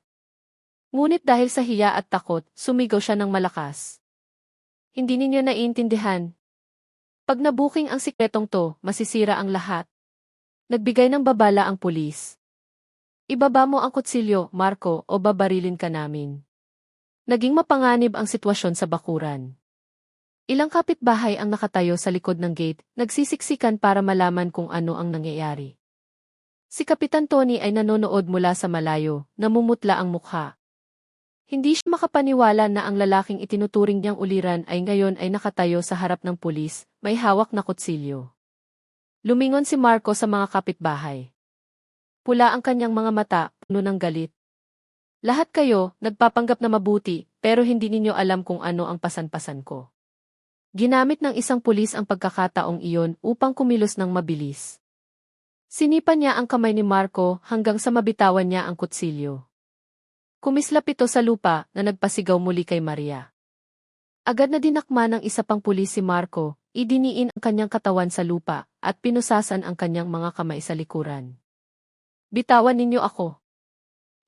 Ngunit dahil sa hiya at takot, sumigaw siya ng malakas. Hindi ninyo naiintindihan. Pag nabuking ang sikretong to, masisira ang lahat. Nagbigay ng babala ang pulis. Ibaba mo ang kutsilyo, Marco, o babarilin ka namin. Naging mapanganib ang sitwasyon sa bakuran. Ilang kapitbahay ang nakatayo sa likod ng gate, nagsisiksikan para malaman kung ano ang nangyayari. Si Kapitan Tony ay nanonood mula sa malayo, namumutla ang mukha. Hindi siya makapaniwala na ang lalaking itinuturing niyang uliran ay ngayon ay nakatayo sa harap ng pulis, may hawak na kutsilyo. Lumingon si Marco sa mga kapitbahay. Pula ang kanyang mga mata, puno ng galit. Lahat kayo, nagpapanggap na mabuti, pero hindi ninyo alam kung ano ang pasan-pasan ko. Ginamit ng isang pulis ang pagkakataong iyon upang kumilos ng mabilis. Sinipan niya ang kamay ni Marco hanggang sa mabitawan niya ang kutsilyo. Kumislap ito sa lupa na nagpasigaw muli kay Maria. Agad na dinakma ng isa pang pulis si Marco, idiniin ang kanyang katawan sa lupa at pinusasan ang kanyang mga kamay sa likuran. Bitawan ninyo ako.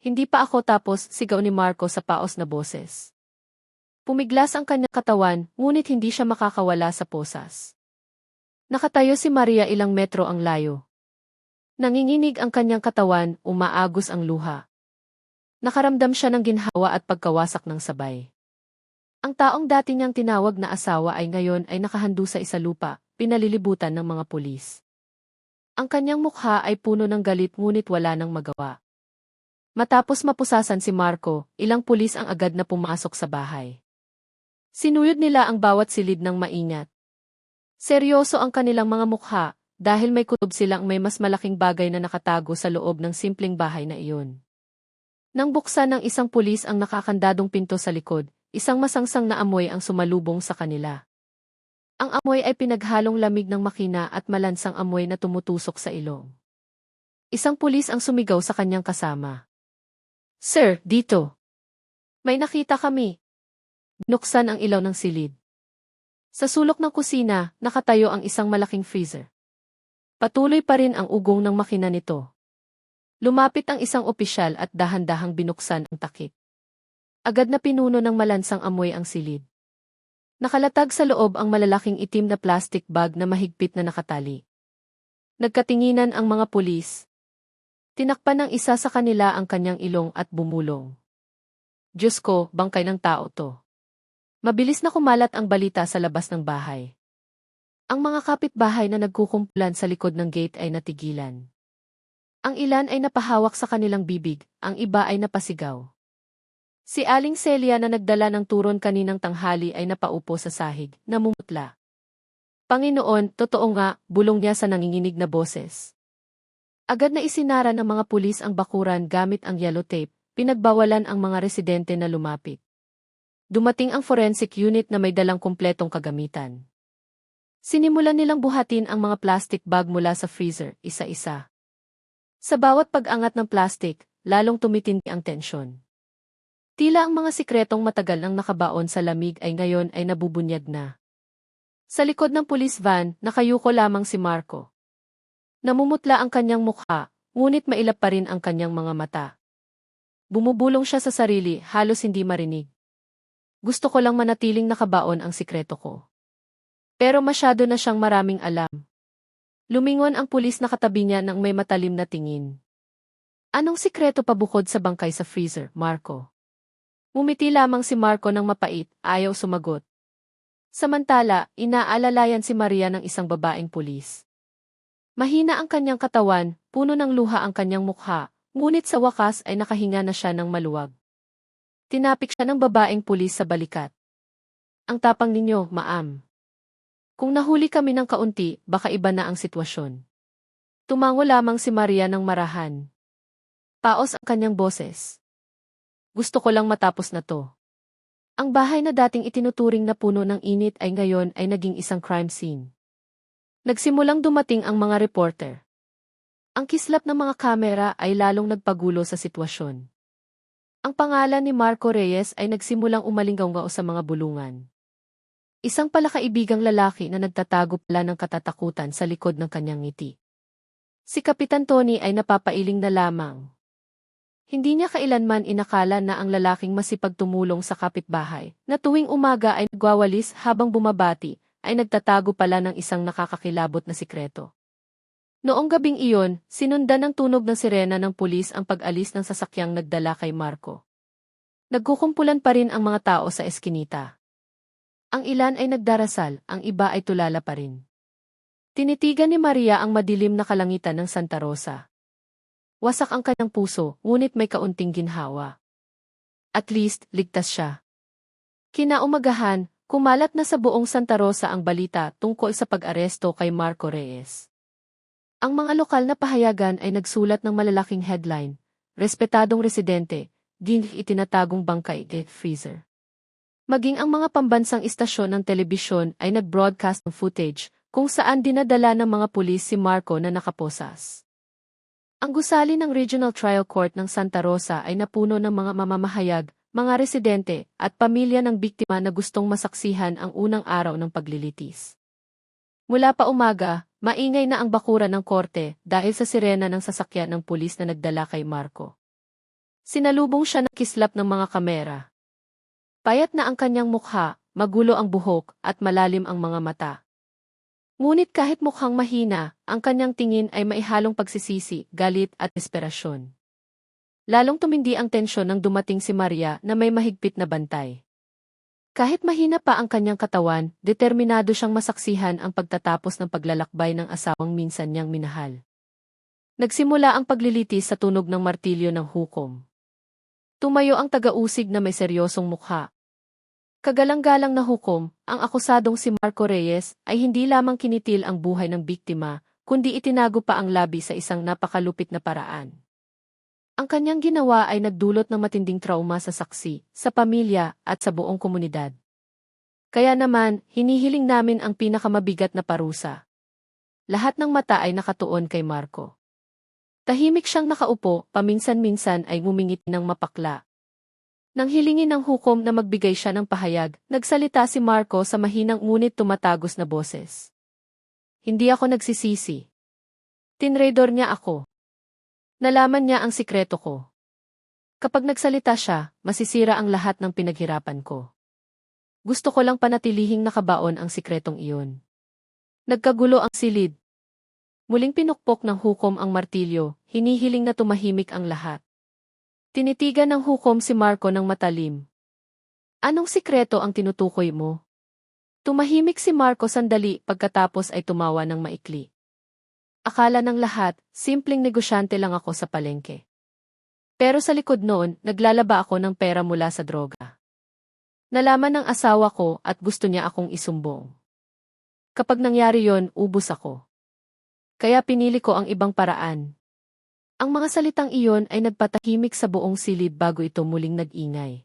Hindi pa ako tapos, sigaw ni Marco sa paos na boses. Pumiglas ang kanyang katawan, ngunit hindi siya makakawala sa posas. Nakatayo si Maria ilang metro ang layo. Nanginginig ang kanyang katawan, umaagos ang luha. Nakaramdam siya ng ginhawa at pagkawasak ng sabay. Ang taong dati niyang tinawag na asawa ay ngayon ay nakahandu sa isalupa, pinalilibutan ng mga pulis. Ang kanyang mukha ay puno ng galit ngunit wala nang magawa. Matapos mapusasan si Marco, ilang pulis ang agad na pumasok sa bahay. Sinuyod nila ang bawat silid ng maingat. Seryoso ang kanilang mga mukha, dahil may kutob silang may mas malaking bagay na nakatago sa loob ng simpleng bahay na iyon. Nang buksan ng isang pulis ang nakakandadong pinto sa likod, isang masangsang na amoy ang sumalubong sa kanila. Ang amoy ay pinaghalong lamig ng makina at malansang amoy na tumutusok sa ilong. Isang pulis ang sumigaw sa kanyang kasama. Sir, dito. May nakita kami. Binuksan ang ilaw ng silid. Sa sulok ng kusina, nakatayo ang isang malaking freezer. Patuloy pa rin ang ugong ng makina nito. Lumapit ang isang opisyal at dahan-dahang binuksan ang takip. Agad na pinuno ng malansang amoy ang silid. Nakalatag sa loob ang malalaking itim na plastic bag na mahigpit na nakatali. Nagkatinginan ang mga pulis. Tinakpan ng isa sa kanila ang kanyang ilong at bumulong. Diyos ko, bangkay ng tao to. Mabilis na kumalat ang balita sa labas ng bahay. Ang mga kapitbahay na nagkukumpulan sa likod ng gate ay natigilan. Ang ilan ay napahawak sa kanilang bibig, ang iba ay napasigaw. Si Aling Celia na nagdala ng turon kaninang tanghali ay napaupo sa sahig, namumutla. Panginoon, totoo nga, bulong niya sa nanginginig na boses. Agad na isinara ng mga pulis ang bakuran gamit ang yellow tape, pinagbawalan ang mga residente na lumapit. Dumating ang forensic unit na may dalang kumpletong kagamitan. Sinimulan nilang buhatin ang mga plastic bag mula sa freezer, isa-isa. Sa bawat pag-angat ng plastic, lalong tumitindi ang tensyon. Tila ang mga sikretong matagal nang nakabaon sa lamig ay ngayon ay nabubunyag na. Sa likod ng police van, nakayuko lamang si Marco. Namumutla ang kanyang mukha, ngunit mailap pa rin ang kanyang mga mata. Bumubulong siya sa sarili, halos hindi marinig. Gusto ko lang manatiling nakabaon ang sikreto ko. Pero masyado na siyang maraming alam. Lumingon ang pulis na katabi niya nang may matalim na tingin. Anong sikreto pa bukod sa bangkay sa freezer, Marco? Ngumiti lamang si Marco ng mapait, ayaw sumagot. Samantala, inaalalayan si Maria ng isang babaeng pulis. Mahina ang kanyang katawan, puno ng luha ang kanyang mukha, ngunit sa wakas ay nakahinga na siya ng maluwag. Tinapik siya ng babaeng pulis sa balikat. Ang tapang ninyo, ma'am. Kung nahuli kami ng kaunti, baka iba na ang sitwasyon. Tumango lamang si Maria ng marahan. Paos ang kanyang boses. Gusto ko lang matapos na to. Ang bahay na dating itinuturing na puno ng init ay ngayon ay naging isang crime scene. Nagsimulang dumating ang mga reporter. Ang kislap ng mga kamera ay lalong nagpagulo sa sitwasyon. Ang pangalan ni Marco Reyes ay nagsimulang umalinggaw sa mga bulungan. Isang palakaibigang lalaki na nagtatago pala ng katatakutan sa likod ng kanyang ngiti. Si Kapitan Tony ay napapailing na lamang. Hindi niya kailanman inakala na ang lalaking masipag tumulong sa kapitbahay, na tuwing umaga ay nagwawalis habang bumabati, ay nagtatago pala ng isang nakakakilabot na sikreto. Noong gabing iyon, sinundan ng tunog ng sirena ng pulis ang pag-alis ng sasakyang nagdala kay Marco. Nagkukumpulan pa rin ang mga tao sa eskinita. Ang ilan ay nagdarasal, ang iba ay tulala pa rin. Tinitigan ni Maria ang madilim na kalangitan ng Santa Rosa. Wasak ang kanyang puso, ngunit may kaunting ginhawa. At least, ligtas siya. Kinaumagahan, kumalat na sa buong Santa Rosa ang balita tungkol sa pag-aresto kay Marco Reyes. Ang mga lokal na pahayagan ay nagsulat ng malalaking headline, Respetadong residente, di itinatagong bangkay freezer. Maging ang mga pambansang istasyon ng telebisyon ay nag-broadcast ng footage kung saan dinadala ng mga pulis si Marco na nakaposas. Ang gusali ng Regional Trial Court ng Santa Rosa ay napuno ng mga mamamahayag, mga residente, at pamilya ng biktima na gustong masaksihan ang unang araw ng paglilitis. Mula pa umaga, maingay na ang bakura ng korte dahil sa sirena ng sasakyan ng pulis na nagdala kay Marco. Sinalubong siya ng kislap ng mga kamera. Payat na ang kanyang mukha, magulo ang buhok, at malalim ang mga mata. Ngunit kahit mukhang mahina, ang kanyang tingin ay maihalong pagsisisi, galit at desperasyon. Lalong tumindi ang tensyon nang dumating si Maria na may mahigpit na bantay. Kahit mahina pa ang kanyang katawan, determinado siyang masaksihan ang pagtatapos ng paglalakbay ng asawang minsan niyang minahal. Nagsimula ang paglilitis sa tunog ng martilyo ng hukom. Tumayo ang taga-usig na may seryosong mukha. Kagalang-galang na hukom, ang akusadong si Marco Reyes ay hindi lamang kinitil ang buhay ng biktima, kundi itinago pa ang labi sa isang napakalupit na paraan. Ang kanyang ginawa ay nagdulot ng matinding trauma sa saksi, sa pamilya, at sa buong komunidad. Kaya naman, hinihiling namin ang pinakamabigat na parusa. Lahat ng mata ay nakatuon kay Marco. Tahimik siyang nakaupo, paminsan-minsan ay ngumingiti ng mapakla. Nang hilingin ng hukom na magbigay siya ng pahayag, nagsalita si Marco sa mahinang ngunit tumatagos na boses. Hindi ako nagsisisi. Tinraidor niya ako. Nalaman niya ang sikreto ko. Kapag nagsalita siya, masisira ang lahat ng pinaghirapan ko. Gusto ko lang panatilihing nakabaon ang sikretong iyon. Nagkagulo ang silid. Muling pinukpok ng hukom ang martilyo, hinihiling na tumahimik ang lahat. Tinitigan ng hukom si Marco ng matalim. Anong sikreto ang tinutukoy mo? Tumahimik si Marco sandali pagkatapos ay tumawa ng maikli. Akala ng lahat, simpleng negosyante lang ako sa palengke. Pero sa likod noon, naglalaba ako ng pera mula sa droga. Nalaman ng asawa ko at gusto niya akong isumbong. Kapag nangyari yon, ubos ako. Kaya pinili ko ang ibang paraan. Ang mga salitang iyon ay nagpatahimik sa buong silid bago ito muling nag-ingay.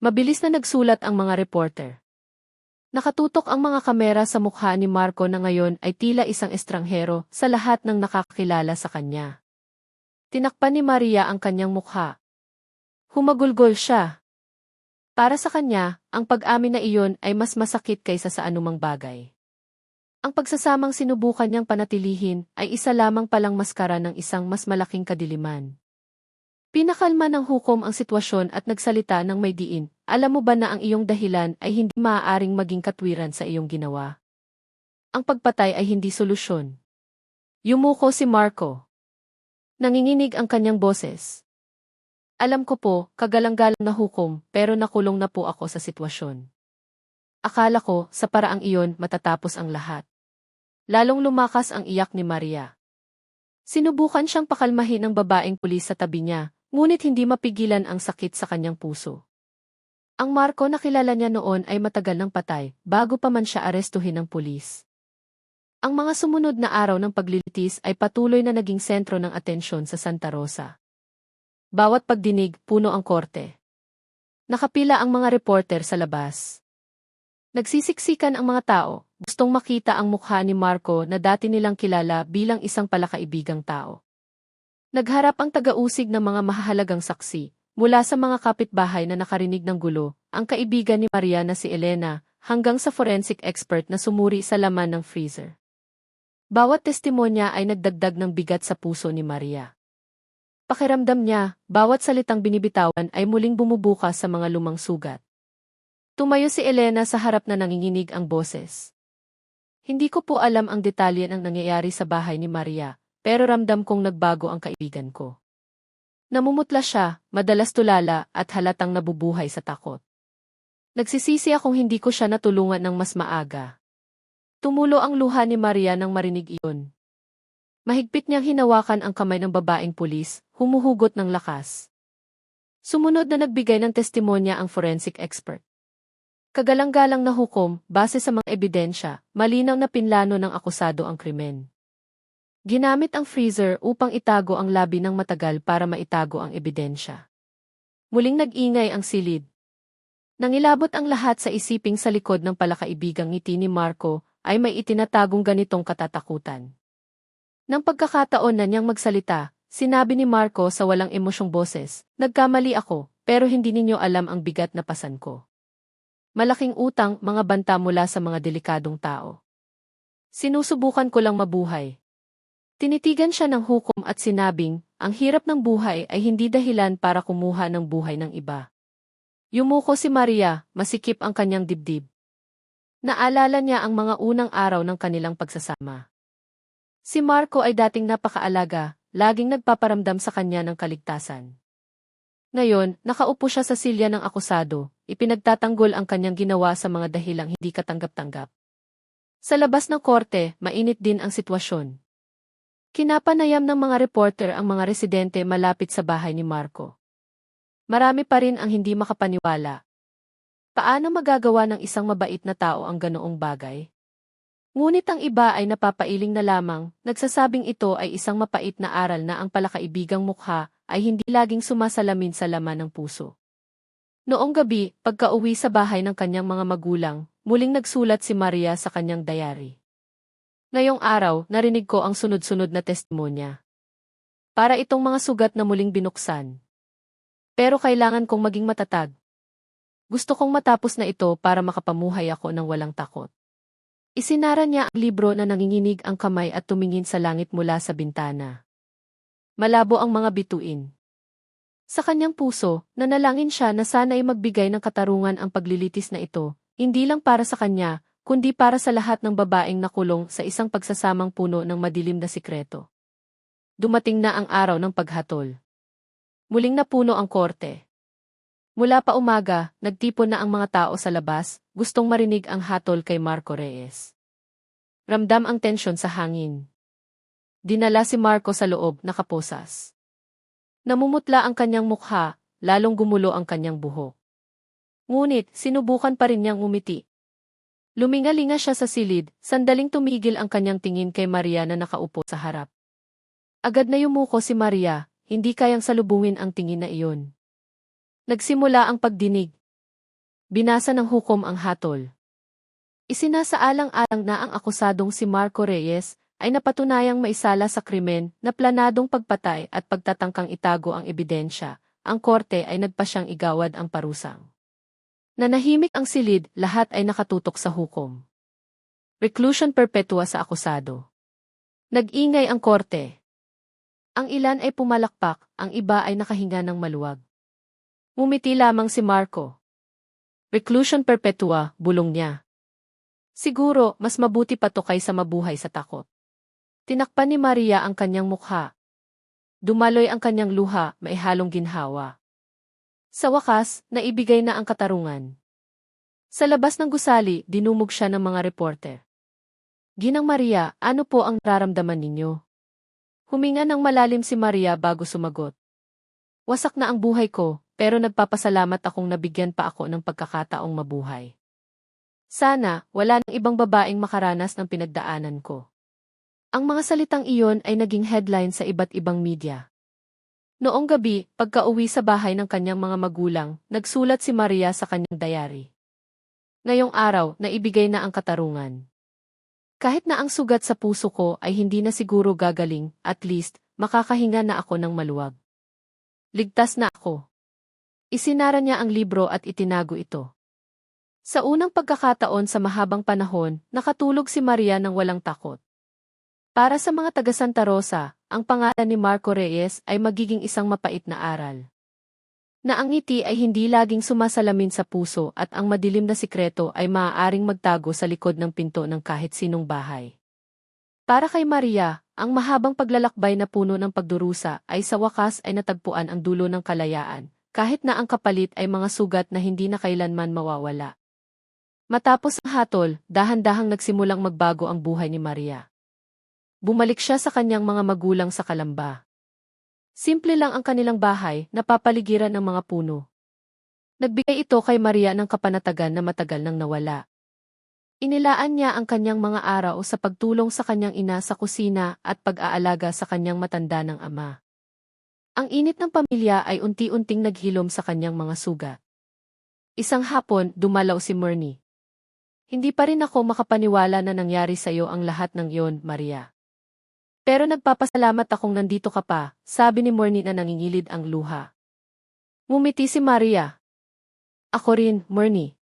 Mabilis na nagsulat ang mga reporter. Nakatutok ang mga kamera sa mukha ni Marco na ngayon ay tila isang estranghero sa lahat ng nakakilala sa kanya. Tinakpan ni Maria ang kanyang mukha. Humagulgol siya. Para sa kanya, ang pag-amin na iyon ay mas masakit kaysa sa anumang bagay. Ang pagsasamang sinubukan niyang panatilihin ay isa lamang palang maskara ng isang mas malaking kadiliman. Pinakalma ng hukom ang sitwasyon at nagsalita ng may diin. Alam mo ba na ang iyong dahilan ay hindi maaaring maging katwiran sa iyong ginawa? Ang pagpatay ay hindi solusyon. Yumuko si Marco. Nanginginig ang kanyang boses. Alam ko po, kagalang-galang na hukom, pero nakulong na po ako sa sitwasyon. Akala ko, sa paraang iyon, matatapos ang lahat. Lalong lumakas ang iyak ni Maria. Sinubukan siyang pakalmahin ng babaeng pulis sa tabi niya, ngunit hindi mapigilan ang sakit sa kanyang puso. Ang Marco na kilala niya noon ay matagal ng patay, bago pa man siya arestuhin ng pulis. Ang mga sumunod na araw ng paglilitis ay patuloy na naging sentro ng atensyon sa Santa Rosa. Bawat pagdinig, puno ang korte. Nakapila ang mga reporter sa labas. Nagsisiksikan ang mga tao, gustong makita ang mukha ni Marco na dati nilang kilala bilang isang palakaibigang tao. Nagharap ang taga-usig ng mga mahahalagang saksi, mula sa mga kapitbahay na nakarinig ng gulo, ang kaibigan ni Maria na si Elena, hanggang sa forensic expert na sumuri sa laman ng freezer. Bawat testimonya ay nagdagdag ng bigat sa puso ni Maria. Pakiramdam niya, bawat salitang binibitawan ay muling bumubukas sa mga lumang sugat. Tumayo si Elena sa harap na nanginginig ang boses. Hindi ko po alam ang detalye ng nangyayari sa bahay ni Maria, pero ramdam kong nagbago ang kaibigan ko. Namumutla siya, madalas tulala at halatang nabubuhay sa takot. Nagsisisi akong hindi ko siya natulungan ng mas maaga. Tumulo ang luha ni Maria nang marinig iyon. Mahigpit niyang hinawakan ang kamay ng babaeng pulis, humuhugot ng lakas. Sumunod na nagbigay ng testimonya ang forensic expert. Kagalang-galang na hukom, base sa mga ebidensya, malinaw na pinlano ng akusado ang krimen. Ginamit ang freezer upang itago ang labi ng matagal para maitago ang ebidensya. Muling nag-ingay ang silid. Nangilabot ang lahat sa isiping sa likod ng palakaibigang ngiti ni Marco ay may itinatagong ganitong katatakutan. Nang pagkakataon na niyang magsalita, sinabi ni Marco sa walang emosyong boses, "Nagkamali ako, pero hindi ninyo alam ang bigat na pasan ko. Malaking utang, mga banta mula sa mga delikadong tao. Sinusubukan ko lang mabuhay." Tinitigan siya ng hukom at sinabing, ang hirap ng buhay ay hindi dahilan para kumuha ng buhay ng iba. Yumuko si Maria, masikip ang kanyang dibdib. Naalala niya ang mga unang araw ng kanilang pagsasama. Si Marco ay dating napakaalaga, laging nagpaparamdam sa kanya ng kaligtasan. Ngayon, nakaupo siya sa silya ng akusado, ipinagtatanggol ang kanyang ginawa sa mga dahilang hindi katanggap-tanggap. Sa labas ng korte, mainit din ang sitwasyon. Kinapanayam ng mga reporter ang mga residente malapit sa bahay ni Marco. Marami pa rin ang hindi makapaniwala. Paano magagawa ng isang mabait na tao ang ganoong bagay? Ngunit ang iba ay napapailing na lamang, nagsasabing ito ay isang mapait na aral na ang palakaibigang mukha ay hindi laging sumasalamin sa laman ng puso. Noong gabi, pagka-uwi sa bahay ng kanyang mga magulang, muling nagsulat si Maria sa kanyang diary. Ngayong araw, narinig ko ang sunod-sunod na testimonya. Para itong mga sugat na muling binuksan. Pero kailangan kong maging matatag. Gusto kong matapos na ito para makapamuhay ako ng walang takot. Isinara niya ang libro na nanginginig ang kamay at tumingin sa langit mula sa bintana. Malabo ang mga bituin. Sa kanyang puso, nanalangin siya na sana ay magbigay ng katarungan ang paglilitis na ito, hindi lang para sa kanya, kundi para sa lahat ng babaeng nakulong sa isang pagsasamang puno ng madilim na sikreto. Dumating na ang araw ng paghatol. Muling napuno ang korte. Mula pa umaga, nagtipon na ang mga tao sa labas, gustong marinig ang hatol kay Marco Reyes. Ramdam ang tensyon sa hangin. Dinala si Marco sa loob, nakaposas. Namumutla ang kanyang mukha, lalong gumulo ang kanyang buhok. Ngunit, sinubukan pa rin niyang umiti. Lumingalinga siya sa silid, sandaling tumigil ang kanyang tingin kay Maria na nakaupo sa harap. Agad na yumuko si Maria, hindi kayang salubungin ang tingin na iyon. Nagsimula ang pagdinig. Binasa ng hukom ang hatol. Isinasaalang-alang na ang akusadong si Marco Reyes ay napatunayang maisala sa krimen na planadong pagpatay at pagtatangkang itago ang ebidensya. Ang korte ay nagpasyang igawad ang parusang. Nanahimik ang silid, lahat ay nakatutok sa hukom. Reclusion perpetua sa akusado. Nag-ingay ang korte. Ang ilan ay pumalakpak, ang iba ay nakahinga ng maluwag. Ngumiti lamang si Marco. Reclusion perpetua, bulong niya. Siguro, mas mabuti pa to kaysa mabuhay sa takot. Tinakpan ni Maria ang kanyang mukha. Dumaloy ang kanyang luha, maihalong ginhawa. Sa wakas, naibigay na ang katarungan. Sa labas ng gusali, dinumog siya ng mga reporter. Ginang Maria, ano po ang nararamdaman ninyo? Huminga ng malalim si Maria bago sumagot. Wasak na ang buhay ko, pero nagpapasalamat akong nabigyan pa ako ng pagkakataong mabuhay. Sana, wala nang ibang babaeng makaranas ng pinagdaanan ko. Ang mga salitang iyon ay naging headline sa iba't ibang media. Noong gabi, pagka-uwi sa bahay ng kanyang mga magulang, nagsulat si Maria sa kanyang diary. Ngayong araw, naibigay na ang katarungan. Kahit na ang sugat sa puso ko ay hindi na siguro gagaling, at least, makakahinga na ako ng maluwag. Ligtas na ako. Isinara niya ang libro at itinago ito. Sa unang pagkakataon sa mahabang panahon, nakatulog si Maria ng walang takot. Para sa mga taga Santa Rosa, ang pangalan ni Marco Reyes ay magiging isang mapait na aral. Na ang ngiti ay hindi laging sumasalamin sa puso at ang madilim na sikreto ay maaaring magtago sa likod ng pinto ng kahit sinong bahay. Para kay Maria, ang mahabang paglalakbay na puno ng pagdurusa ay sa wakas ay natagpuan ang dulo ng kalayaan, kahit na ang kapalit ay mga sugat na hindi na kailanman mawawala. Matapos ang hatol, dahan-dahang nagsimulang magbago ang buhay ni Maria. Bumalik siya sa kanyang mga magulang sa Calamba. Simple lang ang kanilang bahay, napapaligiran ng mga puno. Nagbigay ito kay Maria ng kapanatagan na matagal nang nawala. Inilaan niya ang kanyang mga araw sa pagtulong sa kanyang ina sa kusina at pag-aalaga sa kanyang matanda ng ama. Ang init ng pamilya ay unti-unting naghilom sa kanyang mga sugat. Isang hapon, dumalaw si Myrnie. Hindi pa rin ako makapaniwala na nangyari sa iyo ang lahat ng iyon, Maria. Pero nagpapasalamat akong nandito ka pa, sabi ni Myrnie na nangingilid ang luha. Ngumiti si Maria. Ako rin, Myrnie.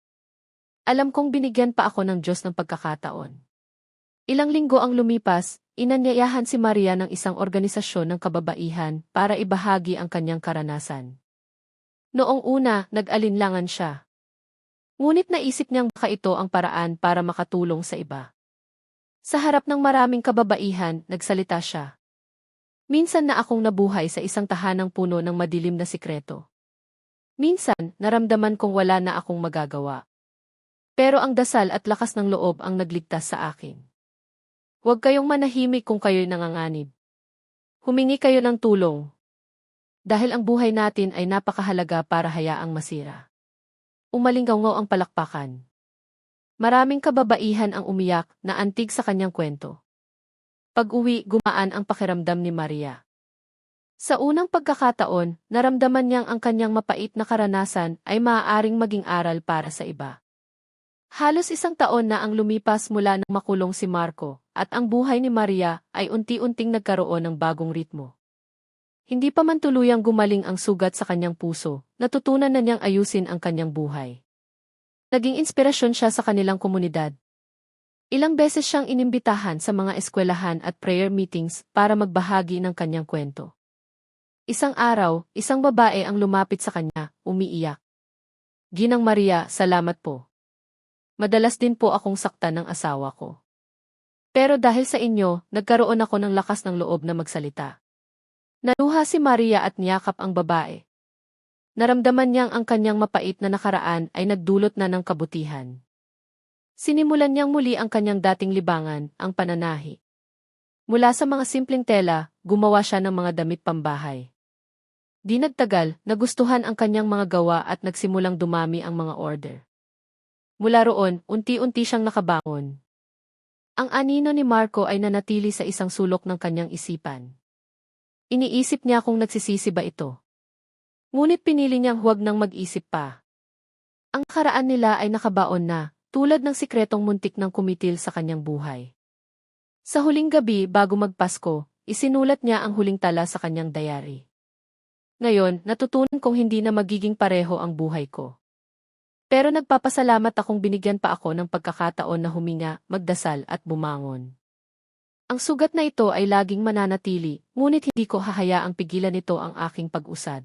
Alam kong binigyan pa ako ng Diyos ng pagkakataon. Ilang linggo ang lumipas, inanyayahan si Maria ng isang organisasyon ng kababaihan para ibahagi ang kanyang karanasan. Noong una, nag-alinlangan siya. Ngunit naisip niyang baka ito ang paraan para makatulong sa iba. Sa harap ng maraming kababaihan, nagsalita siya. Minsan na akong nabuhay sa isang tahanang puno ng madilim na sikreto. Minsan, naramdaman kong wala na akong magagawa. Pero ang dasal at lakas ng loob ang nagligtas sa akin. Huwag kayong manahimik kung kayo'y nanganganib. Humingi kayo ng tulong. Dahil ang buhay natin ay napakahalaga para hayaang masira. Umalinggaw ang palakpakan. Maraming kababaihan ang umiyak na antig sa kanyang kwento. Pag-uwi, gumaan ang pakiramdam ni Maria. Sa unang pagkakataon, naramdaman niyang ang kanyang mapait na karanasan ay maaaring maging aral para sa iba. Halos isang taon na ang lumipas mula nang makulong si Marco, at ang buhay ni Maria ay unti-unting nagkaroon ng bagong ritmo. Hindi pa man tuluyang gumaling ang sugat sa kanyang puso, natutunan na niyang ayusin ang kanyang buhay. Naging inspirasyon siya sa kanilang komunidad. Ilang beses siyang inimbitahan sa mga eskwelahan at prayer meetings para magbahagi ng kanyang kwento. Isang araw, isang babae ang lumapit sa kanya, umiiyak. Ginang Maria, salamat po. Madalas din po akong saktan ng asawa ko. Pero dahil sa inyo, nagkaroon ako ng lakas ng loob na magsalita. Naluha si Maria at niyakap ang babae. Naramdaman niyang ang kanyang mapait na nakaraan ay nagdulot na ng kabutihan. Sinimulan niyang muli ang kanyang dating libangan, ang pananahi. Mula sa mga simpleng tela, gumawa siya ng mga damit pambahay. Di nagtagal, nagustuhan ang kanyang mga gawa at nagsimulang dumami ang mga order. Mula roon, unti-unti siyang nakabangon. Ang anino ni Marco ay nanatili sa isang sulok ng kanyang isipan. Iniisip niya kung nagsisisi ba ito. Ngunit pinili niyang huwag nang mag-isip pa. Ang karaan nila ay nakabaon na, tulad ng sikretong muntik ng kumitil sa kanyang buhay. Sa huling gabi bago magpasko, isinulat niya ang huling tala sa kanyang diary. Ngayon, natutunan kong hindi na magiging pareho ang buhay ko. Pero nagpapasalamat akong binigyan pa ako ng pagkakataon na huminga, magdasal at bumangon. Ang sugat na ito ay laging mananatili, ngunit hindi ko hahayaang pigilan nito ang aking pag-usad.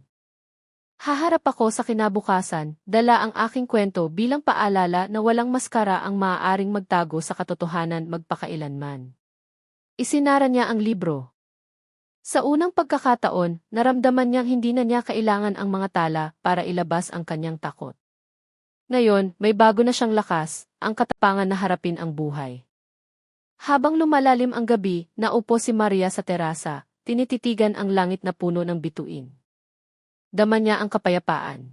Haharap ako sa kinabukasan, dala ang aking kwento bilang paalala na walang maskara ang maaaring magtago sa katotohanan magpakailanman. Isinara niya ang libro. Sa unang pagkakataon, naramdaman niyang hindi na niya kailangan ang mga tala para ilabas ang kanyang takot. Ngayon, may bago na siyang lakas, ang katapangan na harapin ang buhay. Habang lumalalim ang gabi, naupo si Maria sa terasa, tinititigan ang langit na puno ng bituin. Dama niya ang kapayapaan.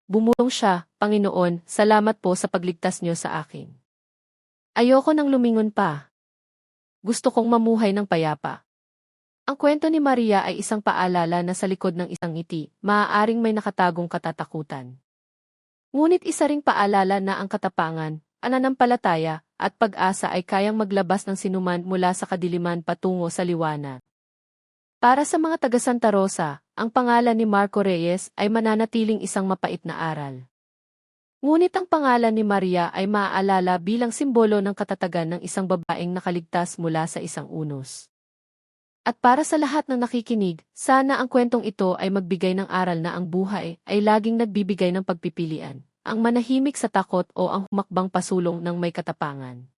Bumulong siya, Panginoon, salamat po sa pagligtas niyo sa akin. Ayoko nang lumingon pa. Gusto kong mamuhay ng payapa. Ang kwento ni Maria ay isang paalala na sa likod ng isang ngiti, maaaring may nakatagong katatakutan. Ngunit isa ring paalala na ang katapangan, pananampalataya, at pag-asa ay kayang maglabas ng sinuman mula sa kadiliman patungo sa liwanag. Para sa mga taga Santa Rosa, ang pangalan ni Marco Reyes ay mananatiling isang mapait na aral. Ngunit ang pangalan ni Maria ay maaalala bilang simbolo ng katatagan ng isang babaeng nakaligtas mula sa isang unos. At para sa lahat ng nakikinig, sana ang kwentong ito ay magbigay ng aral na ang buhay ay laging nagbibigay ng pagpipilian, ang manahimik sa takot o ang humakbang pasulong ng may katapangan.